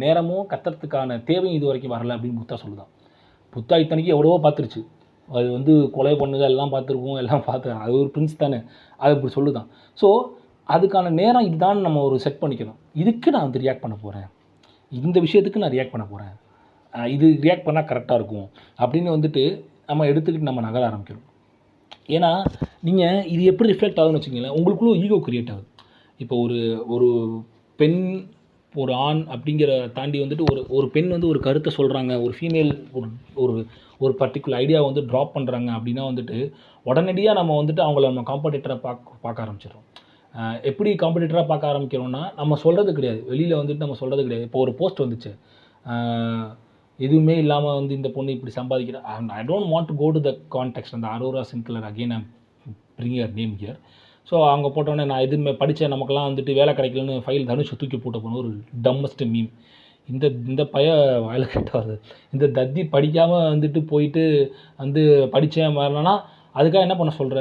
நேரமும் கத்துறதுக்கான தேவையும் இது வரைக்கும் வரலை அப்படின்னு புத்தா சொல்லுதான். புத்தா இத்தனைக்கு எவ்வளவோ பார்த்துருச்சு, அது வந்து கொலை பண்ணுது எல்லாம் பார்த்துருக்கோம், எல்லாம் பார்த்து அது ஒரு பிரின்ஸ் தானே, அது இப்படி சொல்லுதான். ஸோ அதுக்கான நேரம் இதுதான் நம்ம ஒரு செட் பண்ணிக்கணும். இதுக்கு நான் வந்து ரியாக்ட் பண்ண போகிறேன், இந்த விஷயத்துக்கு நான் ரியாக்ட் பண்ண போகிறேன், இது ரியாக்ட் பண்ணால் கரெக்டாக இருக்கும் அப்படின்னு வந்துட்டு நம்ம எடுத்துக்கிட்டு நம்ம நகர ஆரம்பிக்கணும். ஏன்னா நீங்கள் இது எப்படி ரிஃப்ளெக்ட் ஆகுதுன்னு வச்சுக்கோங்களேன், உங்களுக்குள்ள ஈகோ க்ரியேட் ஆகுது. இப்போ ஒரு பெண் ஒரு ஆண் அப்படிங்கிற தாண்டி வந்துட்டு ஒரு பெண் வந்து ஒரு கருத்தை சொல்கிறாங்க, ஒரு ஃபீமேல் ஒரு பர்டிகுலர் ஐடியா வந்து ட்ராப் பண்ணுறாங்க அப்படின்னா வந்துட்டு உடனடியாக நம்ம வந்துட்டு அவங்கள நம்ம காம்படிட்டராக பார்க்க ஆரம்பிச்சிடுறோம். எப்படி காம்படிட்டராக பார்க்க ஆரம்பிக்கிறோம்னா நம்ம சொல்கிறது கிடையாது, வெளியில் வந்துட்டு நம்ம சொல்கிறது கிடையாது. இப்போ ஒரு போஸ்ட் வந்துச்சு, எதுவுமே இல்லாமல் வந்து இந்த பொண்ணு இப்படி சம்பாதிக்கிற, I don't want to go to the context. அந்த Aurora Sinclair again I'm bring your name here. So அவங்க போட்டோன்னே நான் எதுவுமே படித்த நமக்கெல்லாம் வந்துட்டு வேலை கிடைக்கலன்னு ஃபைல் தனுஷை தூக்கி போட்ட போன ஒரு டம்மஸ்ட் மீம். இந்த இந்த பைய வாயில் கட்ட வருது, இந்த தத்தி படிக்காமல் வந்துட்டு போயிட்டு வந்து படித்தேன் வரலன்னா அதுக்காக என்ன பண்ண சொல்கிற?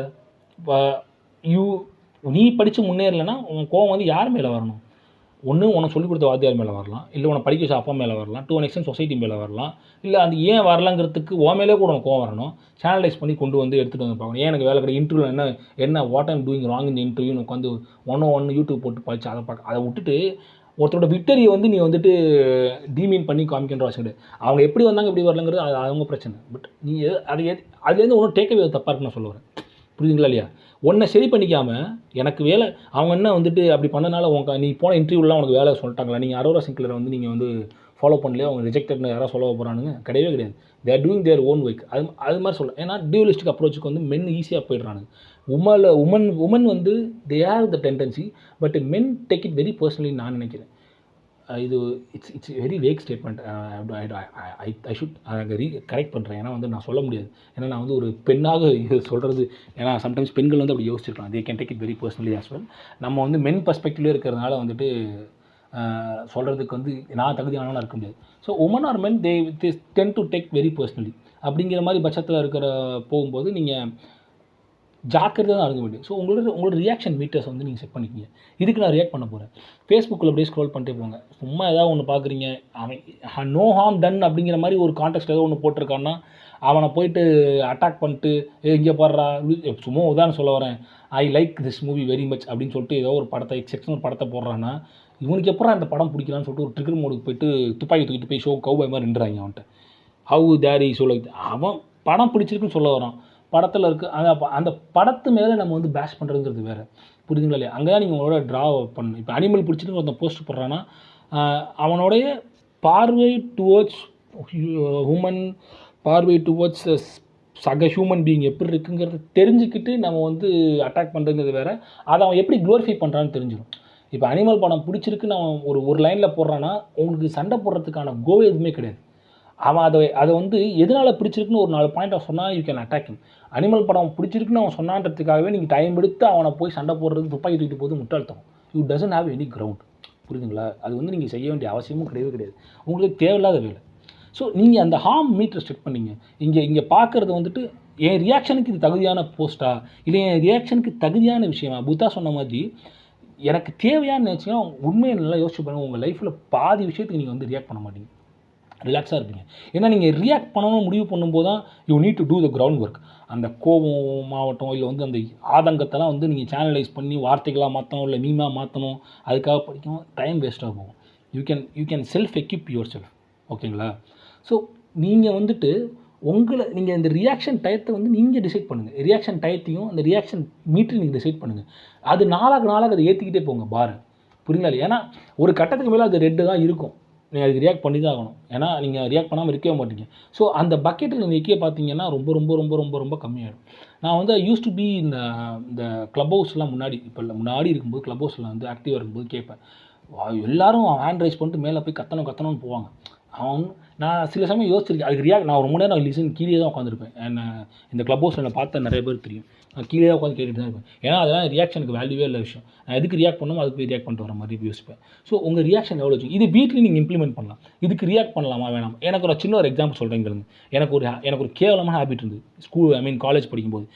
இப்போ நீ படித்து முன்னேறலைன்னா உன் கோவம் வந்து யார் மேலே வரணும்? ஒன்று உனக்கு சொல்லிக் கொடுத்த வாத்தியார் மேலே வரலாம், இல்லை உனக்கு படிக்க வச்ச அப்பா மேலே வரலாம், டு அன் எக்ஸ்டென்ட் சொசைட்டி மேலே வரலாம், இல்லை அது ஏன் வரலங்கிறதுக்கு உன் மேலே கூட உனக்கு கோவம் வரணும். சேனலைஸ் பண்ணி கொண்டு வந்து எடுத்துகிட்டு வந்து பார்க்கணும். ஏன் எனக்கு வேலை கிடையாது, இன்டர்வியூவில் என்ன வாட் ஐம் டூயிங் ராங் இந்த இன்டர்வியூ உட்காந்து 101 யூடியூப் போட்டு படிச்சு அதை பார்க்க, அதை விட்டுட்டு ஒருத்தரோட விக்டரியை வந்து நீ வந்துட்டு டீமீன் பண்ணி காமிக்கின்ற அவசியம் கிடையாது. அவங்க எப்படி வந்தாங்க எப்படி வரலங்கிறது அது அவங்க பிரச்சனை. பட் நீ அதுலேருந்து ஒன்றும் டேக்கவே தப்பாக இருக்குன்னு நான் சொல்ல வரேன். புரியுதுங்களா இல்லையா? ஒன்றை சரி பண்ணிக்காமல் எனக்கு வேலை அவங்க என்ன வந்துட்டு அப்படி பண்ணனால நீ போன இன்டர்வியூலாம் உனக்கு வேலை சொல்லிட்டாங்களா? நீங்கள் அரோரா சிங்க்லரை வந்து நீங்கள் வந்து ஃபாலோ பண்ணலையே, அவங்க ரிஜெக்டட்னு யாராவது சொல்ல போகிறானுங்க? கிடையவே கிடையாது. They're doing their own work. அது மாதிரி சொல்ல. ஏன்னா டியூலிஸ்டிக் அப்ரோச்சுக்கு வந்து மென் ஈஸியாக போயிடுறானுங்க. உமன் வந்து they have the tendency, but men take it very personally நான் நினைக்கிறேன். இது it's very wake statement. I should correct பண்ணுறேன். ஏன்னா வந்து நான் சொல்ல முடியாது. ஏன்னா நான் வந்து ஒரு பெண்ணாக இது சொல்கிறது. ஏன்னா சம்டைம்ஸ் பெண்கள் வந்து அப்படி யோசிச்சிருக்கலாம். They can take it very personally as well. நம்ம வந்து மென் பர்ஸ்பெக்டிவ்லேயே இருக்கிறதுனால வந்துட்டு சொல்கிறதுக்கு வந்து நான் தகுதியானவனாக இருக்க முடியாது. So women or men they tend to take very personally. அப்படிங்கிற மாதிரி பட்சத்தில் இருக்கிற போகும்போது நீங்கள் ஜாக்கிரதை தான் இருக்க முடியும். ஸோ உங்களோட ரியாக்ஷன் மீட்டர்ஸ் வந்து நீங்கள் செட் பண்ணிக்கிங்க. இதுக்கு நான் ரியாக்ட் பண்ண போகிறேன். ஃபேஸ்புக்கில் அப்படியே ஸ்க்ரோல் பண்ணிட்டே போங்க. சும்மா ஏதாவது ஒன்று பார்க்குறீங்க, அவன் நோ ஹார்ம் டன் அப்படிங்கிற மாதிரி ஒரு கான்டெக்ட் ஏதோ ஒன்று போட்டிருக்கான்னா அவனை போயிட்டு அட்டாக் பண்ணிட்டு இங்கே பாடுறா, சும்மா உதாரணம் சொல்ல வரேன், I like this movie very much அப்படின்னு சொல்லிட்டு ஏதோ ஒரு படத்தை எக்ஸெக்ஷன் ஒரு படத்தை போடுறான்னா இவனுக்கு எப்பறம் அந்த படம் பிடிக்கலான்னு சொல்லிட்டு ஒரு ட்ரிகர் மோடுக்கு போயிட்டு துப்பாக்கி தூக்கிட்டு போய் ஷோ கவுபாய் மாதிரி நின்றாங்க அவன்கிட்ட. ஹவு தேரி சொல்ல அவன் படம் பிடிச்சிருக்குன்னு சொல்ல வரான். படத்தில் இருக்குது அந்த படத்து மேலே நம்ம வந்து பேஷ் பண்ணுறதுங்கிறது வேறு. புரியுதுங்களா இல்லையா? அங்கே தான் நீங்கள் உங்களோட ட்ரா பண்ணணும். இப்போ அனிமல் பிடிச்சிட்டு ஒருத்தன் போஸ்ட் போடுறான்னா அவனுடைய பார்வை டுவர்ட்ஸ் ஹியூமன், பார்வை டுவர்ட்ஸ் சக ஹியூமன் பீயிங் எப்படி இருக்குங்கிறத தெரிஞ்சுக்கிட்டு நம்ம வந்து அட்டாக் பண்ணுறதுங்கிறது வேறு. அதை அவன் எப்படி க்ளோரிஃபை பண்ணுறான்னு தெரிஞ்சிடும். இப்போ அனிமல் படம் பிடிச்சிருக்குன்னு அவன் ஒரு லைனில் போடுறான்னா உங்களுக்கு சண்டை போடுறதுக்கான கோவே எதுவுமே கிடையாது. அவன் அதை வந்து எதனால் பிடிச்சிருக்குன்னு ஒரு 4 பாயிண்ட் ஆஃப் சொன்னால் you can attack him. Animal படம் பிடிச்சிருக்குன்னு அவன் சொன்னான்றதுக்காகவே நீங்கள் டைம் எடுத்து அவனை போய் சண்டை போடுறது, துப்பாக்கி தூக்கிட்டு போது முட்டாள்தம். You doesn't have any ground. புரியுதுங்களா? அது வந்து நீங்கள் செய்ய வேண்டிய அவசியமும் கிடையவே கிடையாது. உங்களுக்கு தேவையில்லாத வேலை. ஸோ நீங்கள் அந்த ஹார்ம் மீட்டர் செட் பண்ணிங்க. இங்கே பார்க்குறது வந்துட்டு என் ரியாக்ஷனுக்கு இது தகுதியான போஸ்ட்டா, இல்லை என் ரியாக்ஷனுக்கு தகுதியான விஷயமா? புத்தா சொன்ன மாதிரி எனக்கு தேவையானு நினச்சிங்கன்னா உண்மையை நல்லா யோசிச்சு பாருங்கள். உங்கள் லைஃப்பில் பாதி விஷயத்துக்கு நீங்கள் வந்து ரியாக்ட் பண்ண மாட்டீங்க, ரிலாக்ஸாக இருப்பீங்க. ஏன்னா நீங்கள் ரியாக்ட் பண்ணணும்னு முடிவு பண்ணும்போது தான் you need to do the ground work. அந்த கோபமாகட்டும் இல்லை வந்து அந்த ஆதங்கத்தெல்லாம் வந்து நீங்கள் சேனலைஸ் பண்ணி வார்த்தைகளாக மாற்றணும், இல்லை மீமாக மாற்றணும், அதுக்காக படிக்கணும், டைம் வேஸ்ட்டாக போகும். You can self equip your self. ஓகேங்களா? ஸோ நீங்கள் வந்துட்டு நீங்கள் இந்த ரியாக்ஷன் டயத்தை வந்து நீங்கள் டிசைட் பண்ணுங்கள். ரியாக்ஷன் டயத்தையும் அந்த ரியாக்ஷன் மீட்டரையும் நீங்கள் டிசைட் பண்ணுங்கள். அது நாளாக அதை ஏற்றிக்கிட்டே போங்க பாரு. புரியுங்களா இல்லையா? ஏன்னா ஒரு கட்டத்துக்கு மேலே அது ரெட்டு தான் இருக்கும். நீங்கள் அதுக்கு ரியாக்ட் பண்ணி தான் ஆகணும். ஏன்னா நீங்கள் ரியாக்ட் பண்ணாமல் இருக்கவே மாட்டீங்க. ஸோ அந்த பக்கெட்டில் நீங்கள் வைக்க பார்த்தீங்கன்னா ரொம்ப ரொம்ப ரொம்ப ரொம்ப ரொம்ப கம்மியாகிடும். நான் வந்து யூஸ் டு பி இந்த க்ளப் ஹவுஸ்லாம் முன்னாடி இப்போ இல்லை முன்னாடி இருக்கும்போது க்ளப் ஹவுஸில் வந்து ஆக்டிவாக இருக்கும்போது கேட்பேன். எல்லோரும் ஹேண்ட் ரைஸ் பண்ணிட்டு மேலே போய் கத்தணும்னு போவாங்க. நான் சில சமயம் யோசிச்சிருக்கேன் அதுக்கு நான் ரொம்ப நேரம் லிசன் கீழே தான் உட்காந்துருப்பேன். இந்த க்ளப் ஹவுஸில் நான் பார்த்த நிறைய பேர் தெரியும். நான் கீழே தான் உட்காந்து கேட்டுட்டு தான் இருப்பேன். ஏன்னா அதெல்லாம் ரியாக்ஷனுக்கு வேல்யூவே இல்லை விஷயம். நான் எதுக்கு ரியாக்ட் பண்ணணும் அதுக்கு போய் ரியாக்ட் பண்ணிட்டு வர மாதிரி யோசிப்பேன். ஸோ உங்கள் ரியாக்ஷன் எவ்வளோ வச்சு இது வீட்லேயும் நீங்கள் இம்ப்ளிமெண்ட் பண்ணலாம். இதுக்கு ரியாக்ட் பண்ணலாமா வேணாம்? எனக்கு ஒரு சின்ன எக்ஸாம்பிள் சொல்கிறேங்க. எனக்கு ஒரு கேவலமான ஹேபிட் இருந்தது காலேஜ் படிக்கும்போது.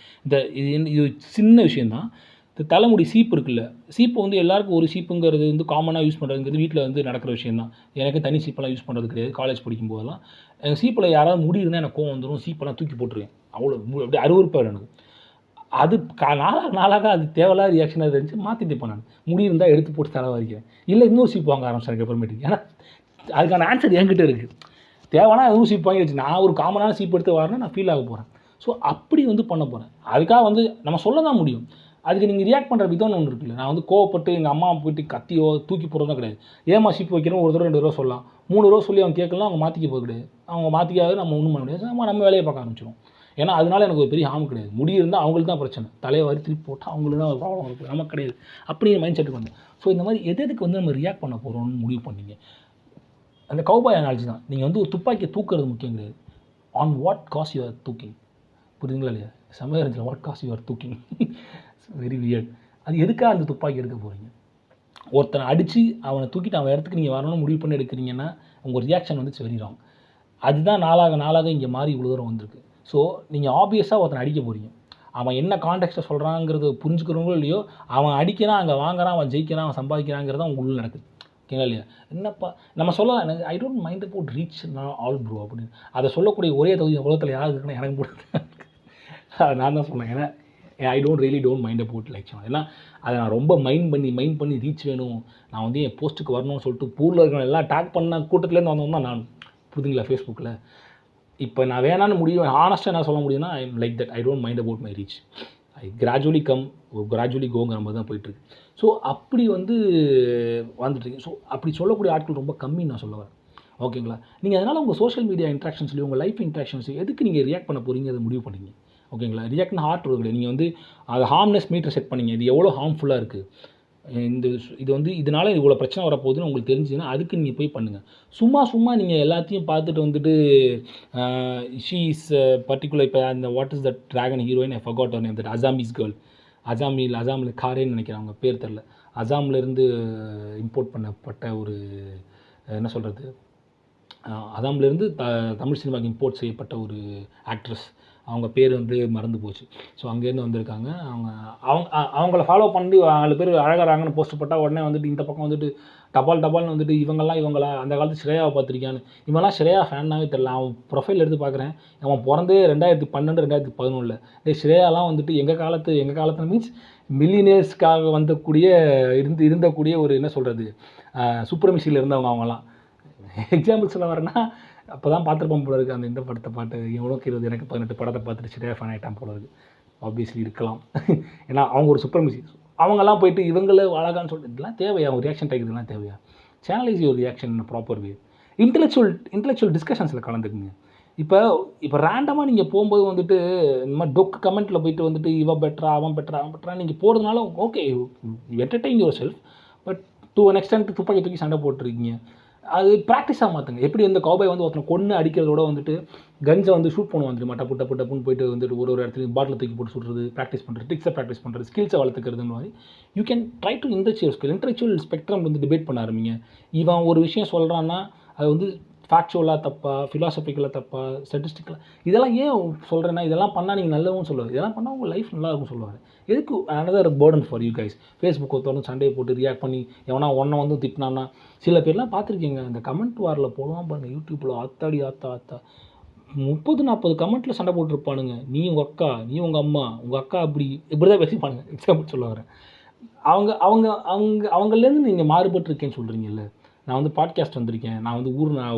இது சின்ன விஷயந்தான். இந்த தலைமுடி சீப்பு இருக்குல்ல, சீப்பு வந்து எல்லாருக்கும் ஒரு சீப்புங்கிறது வந்து காமனாக யூஸ் பண்ணுறதுங்கிறது வீட்டில் வந்து நடக்கிற விஷயம் தான். எனக்கு தனி சீப்பெல்லாம் யூஸ் பண்ணுறது கிடையாது. காலேஜ் படிக்கும்போதெல்லாம் எங்கள் சீப்பில் யாராவது முடி இருந்தால் எனக்கு கோவம் வந்துடும். சீப்பெல்லாம் தூக்கி போட்டுருவேன். அவ்வளோ அப்படியே அருவருப்பாக எனக்கு. அது நாளாக அது தேவையில்லாத ரியாக்ஷனாக இருந்துச்சு. மாற்றிட்டு இப்போ நான் முடி இருந்தால் எடுத்து போட்டு தலை வரைக்கிறேன். இல்லை இன்னொரு சீப்பு வாங்க ஆரம்பிச்சேன் அப்புறமேட்டுக்கு. ஏன்னா அதுக்கான ஆன்சர் என்கிட்ட இருக்குது. தேவைன்னா எதுவும் சீப்பு வாங்கி வச்சு நான் ஒரு காமனான சீப்பு எடுத்து வரேன்னா நான் ஃபீல் ஆக போகிறேன். ஸோ அப்படி வந்து பண்ண போகிறேன். அதுக்காக வந்து நம்ம சொல்ல தான் முடியும். அதுக்கு நீங்கள் ரியாக்ட் பண்ணுற விதம்னு ஒன்று இருக்குல்ல. நான் வந்து கோவப்பட்டு எங்கள் அம்மா போய்ட்டு கத்தியோ தூக்கி போடுறதும் கிடையாது. ஏமா சீப்பு வைக்கிறோம் ஒரு தடவை 2 தடவை சொல்லலாம். 3 தடவை சொல்லி அவங்க கேட்கலாம். அவங்க மாற்றிக்க போக கிடையாது. அவங்க மாற்றிக்காது நம்ம ஒன்றும் பண்ண முடியாது. நம்ம வேலையை பார்க்க ஆரம்பிச்சிடும். ஏன்னா அதனால எனக்கு ஒரு பெரிய ஹார்ம் கிடையாது. முடி இருந்தால் அவங்களுக்கு தான் பிரச்சனை. தலையை வாரி திருப்பி போட்டால் அவங்களுக்கு தான் ஒரு ப்ராப்ளம் இருக்குது. நமக்கு கிடையாது. அப்படிங்கிற மைண்ட் செட்டுக்கு வந்து ஸோ இந்த மாதிரி எதுக்கு வந்து நம்ம ரியாக்ட் பண்ண போகிறோம்னு முடிவு பண்ணிங்க. அந்த கௌபாய் அனாலஜி தான். நீங்கள் வந்து ஒரு துப்பாக்கியை தூக்குறது முக்கியம் கிடையாது. On what cause you are தூக்கிங். புரியுதுங்களா இல்லையா? சமயம் இருந்துச்சு வாட் காஸ் யூ ஆர் தூக்கிங். Very weird. அது எதுக்காக அந்த துப்பாக்கி எடுக்க போகிறீங்க? ஒருத்தனை அடித்து அவனை தூக்கிட்டு அவன் இடத்துக்கு நீங்கள் வரணும்னு முடிவு பண்ணி எடுக்கிறீங்கன்னா உங்கள் ரியாக்ஷன் வந்து வெரி ராங். அதுதான் நாளாக இங்கே மாறி இவ்வளோ தூரம் வந்திருக்கு. ஸோ நீங்கள் ஆப்வியஸாக ஒருத்தனை அடிக்க போகிறீங்க, அவன் என்ன கான்டெக்ஸ்ட்டை சொல்கிறாங்கிறது புரிஞ்சுக்கிறவங்களோ இல்லையோ, அவன் அடிக்கிறான், அங்கே வாங்குறான், அவன் ஜெயிக்கிறான், அவன் சம்பாதிக்கிறாங்கிறது தான் உள்ள நடக்குது. ஓகேங்களா இல்லையா? என்னப்பா நம்ம சொல்லலாம், எனக்கு ஐ don't mind about reach all bro அப்படின்னு. அதை சொல்லக்கூடிய ஒரே தொகுதி உலகத்தில் யார் இருக்குன்னு எனக்கு போட்டு அதை நான் தான் சொன்னேன். ஏன்னா ஐ டோன்ட் மைண்ட் அபவுட் லைக் ஏன்னா அதை நான் ரொம்ப மைண்ட் பண்ணி ரீச் வேணும், நான் வந்து என் போஸ்ட்டுக்கு வரணும்னு சொல்லிட்டு பூரில் இருக்கணும் எல்லாம் டேக் பண்ண கூட்டத்துலேருந்து வந்தோம்னா நான் புரிதுங்களா ஃபேஸ்புக்கில். இப்போ நான் வேணான்னு முடியும் ஹானஸ்ட்டாக என்ன சொல்ல முடியும்னா I am like that. I don't mind about my reach, I gradually கோங்கிற மாதிரி தான் போயிட்டுருக்கு. ஸோ அப்படி வந்து வந்துட்டுருக்கு. ஸோ அப்படி சொல்லக்கூடிய ஆட்கள் ரொம்ப கம்மின்னு நான் சொல்ல வரேன். ஓகேங்களா? நீங்கள் அதனால் உங்கள் சோஷியல் மீடியா இன்ட்ராக்ஷன்ஸ்லையும் உங்கள் லைஃப் இன்ட்ராக்ஷன்ஸ்லையும் எதுக்கு நீங்கள் ரியாக்ட் பண்ண போகிறீங்க அதை முடிவு பண்ணிங்க. ஓகேங்களா? ரியாக்ட்னா ஹார்ட் கிடையாது. நீங்கள் வந்து அதை ஹார்ம்னஸ் மீட்டர் செட் பண்ணிங்க, இது எவ்வளோ ஹார்ம்ஃபுல்லாக இருக்குது, இது வந்து இதனால் இவ்வளோ பிரச்சனை வரப்போகுதுன்னு உங்களுக்கு தெரிஞ்சுதுன்னா அதுக்கு நீங்கள் போய் பண்ணுங்கள். சும்மா நீங்கள் எல்லாத்தையும் பார்த்துட்டு வந்துட்டு ஷீ இஸ் பர்டிகுலர். இப்போ அந்த what is the Dragon heroine I forgot her name, that Assamese girl, அசாமில் காரேன்னு நினைக்கிறேன் அவங்க பேர் தெரில. அசாம்லேருந்து இம்போர்ட் பண்ணப்பட்ட ஒரு என்ன சொல்கிறது, அசாம்லேருந்து தமிழ் சினிமாவுக்கு இம்போர்ட் செய்யப்பட்ட ஒரு ஆக்ட்ரஸ், அவங்க பேர் வந்து மறந்து போச்சு. ஸோ அங்கேருந்து வந்திருக்காங்க. அவங்கள ஃபாலோ பண்ணி 4 பேர் அழகாராங்கன்னு போஸ்ட் போட்டால் உடனே வந்துட்டு இந்த பக்கம் வந்துட்டு டபால்னு வந்துட்டு இவங்களா அந்த காலத்து ஸ்ரேயாவை பார்த்துருக்கான்னு, இவங்கெல்லாம் ஸ்ரேயா ஃபேன்னாவே தெரில. அவன் ப்ரொஃபைல் எடுத்து பார்க்குறேன், அவன் பிறந்தே 2012 2011. ஸ்ரேயாலாம் வந்துட்டு எங்கள் காலத்தில் மீன்ஸ் மில்லியனர்ஸ்க்காக இருந்தக்கூடிய ஒரு என்ன சொல்கிறது சூப்பர்மிஷியில் இருந்தவங்க அவங்கலாம். எக்ஸாம்பிள் சொல்ல வரேன்னா அப்போ தான் பார்த்துருப்போம் போல இருக்குது அந்த இந்த பாட்டு எவ்வளோக்கு 20 எனக்கு 18 படத்தை பார்த்துட்டு ஸ்ரேயா ஃபேன் ஆகிட்டான் போல இருக்குது. ஆப்வியஸ்லி இருக்கலாம். ஏன்னா அவங்க ஒரு சூப்பர்மிஷி. அவங்கெல்லாம் போயிட்டு இவங்கள அழகான்னு சொல்லிட்டு இதெல்லாம் தேவையா? அவங்க ரியாக்ஷன் டைப் இதெல்லாம் தேவையா? Channelise your reaction in proper way. Intellectual டிஸ்கஷன்ஸில் கலந்துக்குங்க. இப்போ ரேண்டமாக நீங்கள் போகும்போது வந்துட்டு இந்த மாதிரி டொக்கு கமெண்ட்டில் போயிட்டு வந்துட்டு இவன் பெட்டரா அவன் பெட்டரா நீங்கள் போகிறதுனால okay entertain your self, but to an extent துப்பாக்கி தூக்கி சண்டை போட்டிருக்கீங்க. அது ப்ராக்டிஸாக மாற்றுங்க. எப்படி இந்த கௌபாய் வந்து ஒருத்தனை கொன்று அடிக்கிறதோட வந்துட்டு கன்ஸை வந்து ஷூட் பண்ணுவாங்க தெரியுமா, டப்புன்னு போயிட்டு வந்துட்டு ஒரு இடத்துல பாட்டில் தூக்கி போட்டு சுடுறது, ப்ராக்டிஸ் பண்ணுறது, ட்ரிக்ஸை ப்ராக்டிஸ் பண்ணுறது, ஸ்கில்ஸை வளர்த்துக்கிறதுன்னு மாதிரி you can try to intellectual spectrum வந்து டிபேட் பண்ண ஆரம்பிங்க. இவன் ஒரு விஷயம் சொல்கிறான்னா அது வந்து ஃபேக்சுவலாக தப்பா, ஃபிலாசபிக்கலாக தப்பா, ஸ்டாட்டிஸ்டிக்கலாக, இதெல்லாம் ஏன் சொல்கிறேன்னா இதெல்லாம் பண்ணால் நீங்கள் நல்லவும் சொல்லுவார், இதெல்லாம் பண்ணால் உங்கள் லைஃப் நல்லா இருக்கும் சொல்லுவார். எதுக்கு another burden for you guys. Facebook ஒருத்தவங்க சண்டையை போட்டு ரியாக்ட் பண்ணி எவனா ஒன்றை வந்து திட்டினான்னா சில பேர்லாம் பார்த்துருக்கீங்க அந்த கமெண்ட் வாரில் போடுவான் பாருங்கள் யூடியூப்பில், ஆத்தா 30-40 கமெண்ட்டில் சண்டை போட்டுருப்பானுங்க. நீ உங்கள் அக்கா, நீ உங்கள் அம்மா, உங்கள் அக்கா இப்படி தான் பேசிப்பானுங்க. எக்ஸாம்பிள் சொல்ல வரேன். அவங்கலேருந்து நீங்கள் மாறுபட்டுருக்கேன்னு சொல்கிறீங்கல்ல. நான் வந்து பாட்காஸ்ட் வந்திருக்கேன், நான் வந்து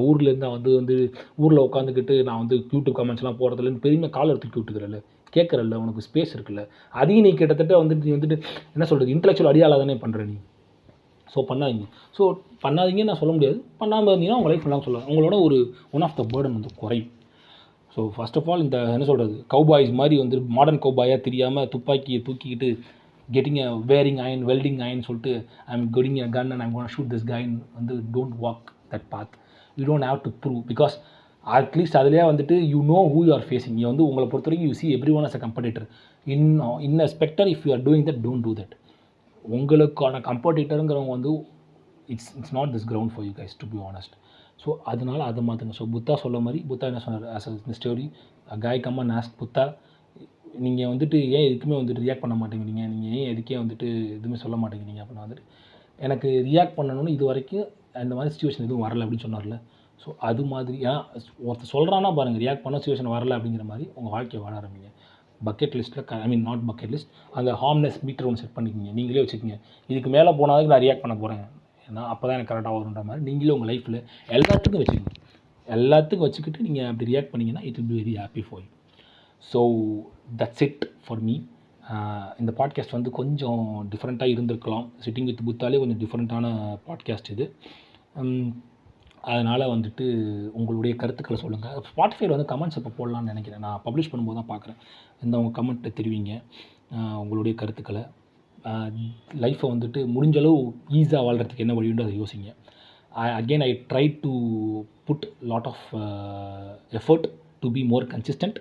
ஊர்லேருந்து வந்து ஊரில் உட்காந்துக்கிட்டு நான் வந்து யூடியூப் கமெண்ட்ஸ்லாம் போகிறதுலன்னு பெருமையாக காலர் தூக்கி விட்டுக்கிறல்ல, கேட்குறல்ல, உனக்கு ஸ்பேஸ் இருக்குல்ல, அதையும் நீ கிட்டத்தட்ட வந்துட்டு நீ வந்துட்டு என்ன சொல்கிறது இன்டெலெக்சுவல் அடியாளாக தானே பண்ணுற நீ. ஸோ பண்ணாதீங்கன்னு நான் சொல்ல முடியாது. பண்ணாமல் இருந்தீங்கன்னா உங்கள் லைஃப் நல்லா சொல்லலாம். உங்களோட ஒன் ஆஃப் த பேர்டன் வந்து குறையும். ஸோ ஃபர்ஸ்ட் ஆஃப் ஆல் இந்த என்ன சொல்கிறது கௌபாய்ஸ் மாதிரி வந்து மாடர்ன் கௌபாயாக தெரியாமல் துப்பாக்கியை தூக்கிக்கிட்டு getting wearing iron welding iron சொல்லிட்டு I'm getting a gun and I'm gonna shoot this kind வந்து don't walk that path. You don't have to prove because at least அதிலே வந்துட்டு you know who you are facing. நீ வந்து உங்களை பொறுத்த வரைக்கும் you see everyone as a competitor. In a spectre if you are doing that don't do that. உங்களுக்கான கம்படிட்டருங்கிறவங்க வந்து it's not this ground for you guys to be honest. So அதனால் அதை மாற்றுங்க. ஸோ புத்தா சொல்ல மாதிரி புத்தா என்ன சொன்னார் ஆஸ் அ ஸ்டோரி காய் கம்மன் ஆஸ்க் புத்தா, நீங்கள் வந்துட்டு ஏன் எதுக்குமே வந்துட்டு ரியாக்ட் பண்ண மாட்டேங்கிறீங்க, நீங்கள் ஏன் எதுக்கே வந்துட்டு எதுவுமே சொல்ல மாட்டேங்கிறீங்க அப்படின்னா வந்துட்டு எனக்கு ரியாக்ட் பண்ணணும்னு இது வரைக்கும் அந்த மாதிரி சிச்சுவேஷன் எதுவும் வரலை அப்படின்னு சொன்னார்ல. ஸோ அது மாதிரி ஏன் ஒருத்தர் சொல்கிறான்னா பாருங்கள் ரியாக்ட் பண்ண சிச்சுவேஷன் வரலை அப்படிங்கிற மாதிரி உங்கள் வாழ்க்கையை வாழ ஆரம்பிங்க. பக்கெட் லிஸ்ட்டில் நாட் பக்கெட் லிஸ்ட், அந்த ஹார்ம்னஸ் மீட்டர் ஒன்று செட் பண்ணிக்கிங்க, நீங்களே வச்சுக்கோங்க. இதுக்கு மேலே போனாலும் நான் ரியாக்ட் பண்ண போகிறேன், ஏன்னா அப்போ தான் எனக்கு கரெக்டாக வருன்ற மாதிரி நீங்களே உங்கள் லைஃப்பில் எல்லாத்துக்கும் வச்சுக்கோங்க. எல்லாத்துக்கும் வச்சுக்கிட்டு நீங்கள் அப்படி ரியாக்ட் பண்ணிங்கன்னா it will be very happy for you. So that's it for me. இந்த பாட்காஸ்ட் வந்து கொஞ்சம் டிஃப்ரெண்ட்டாக இருந்திருக்கலாம். சிட்டிங் வித் புத்தாலே கொஞ்சம் டிஃப்ரெண்ட்டான பாட்காஸ்ட் இது. அதனால் வந்துட்டு உங்களுடைய கருத்துக்களை சொல்லுங்கள். ஸ்பாட்டிஃபைல வந்து கமெண்ட்ஸ் இப்போ போடலான்னு நினைக்கிறேன். நான் பப்ளிஷ் பண்ணும்போது தான் பார்க்குறேன். உங்கள் கமெண்ட்டை தெரிவிங்க உங்களுடைய கருத்துக்களை. லைஃப்பை வந்துட்டு முடிஞ்சளவு ஈஸியாக வாழ்கிறதுக்கு என்ன வழியுண்டோ அதை யோசிங்க. I try to put lot of effort to be more consistent.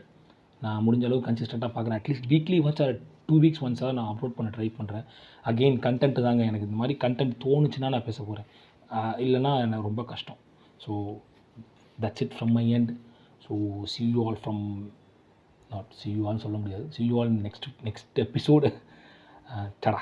நான் முடிஞ்ச அளவு கன்சிஸ்டண்ட்டாக பார்க்குறேன். At least weekly once or 2 weeks ஒன்ஸாக நான் அப்லோட் பண்ண ட்ரை பண்ணுறேன். அகெயின் கண்டென்ட் தாங்க, எனக்கு இந்த மாதிரி கண்டென்ட் தோணுச்சுன்னா நான் பேச போகிறேன், இல்லைனா எனக்கு ரொம்ப கஷ்டம். So that's it from my end. So see you all from not see you all சொல்ல முடியாது, see you all next episode. டடா.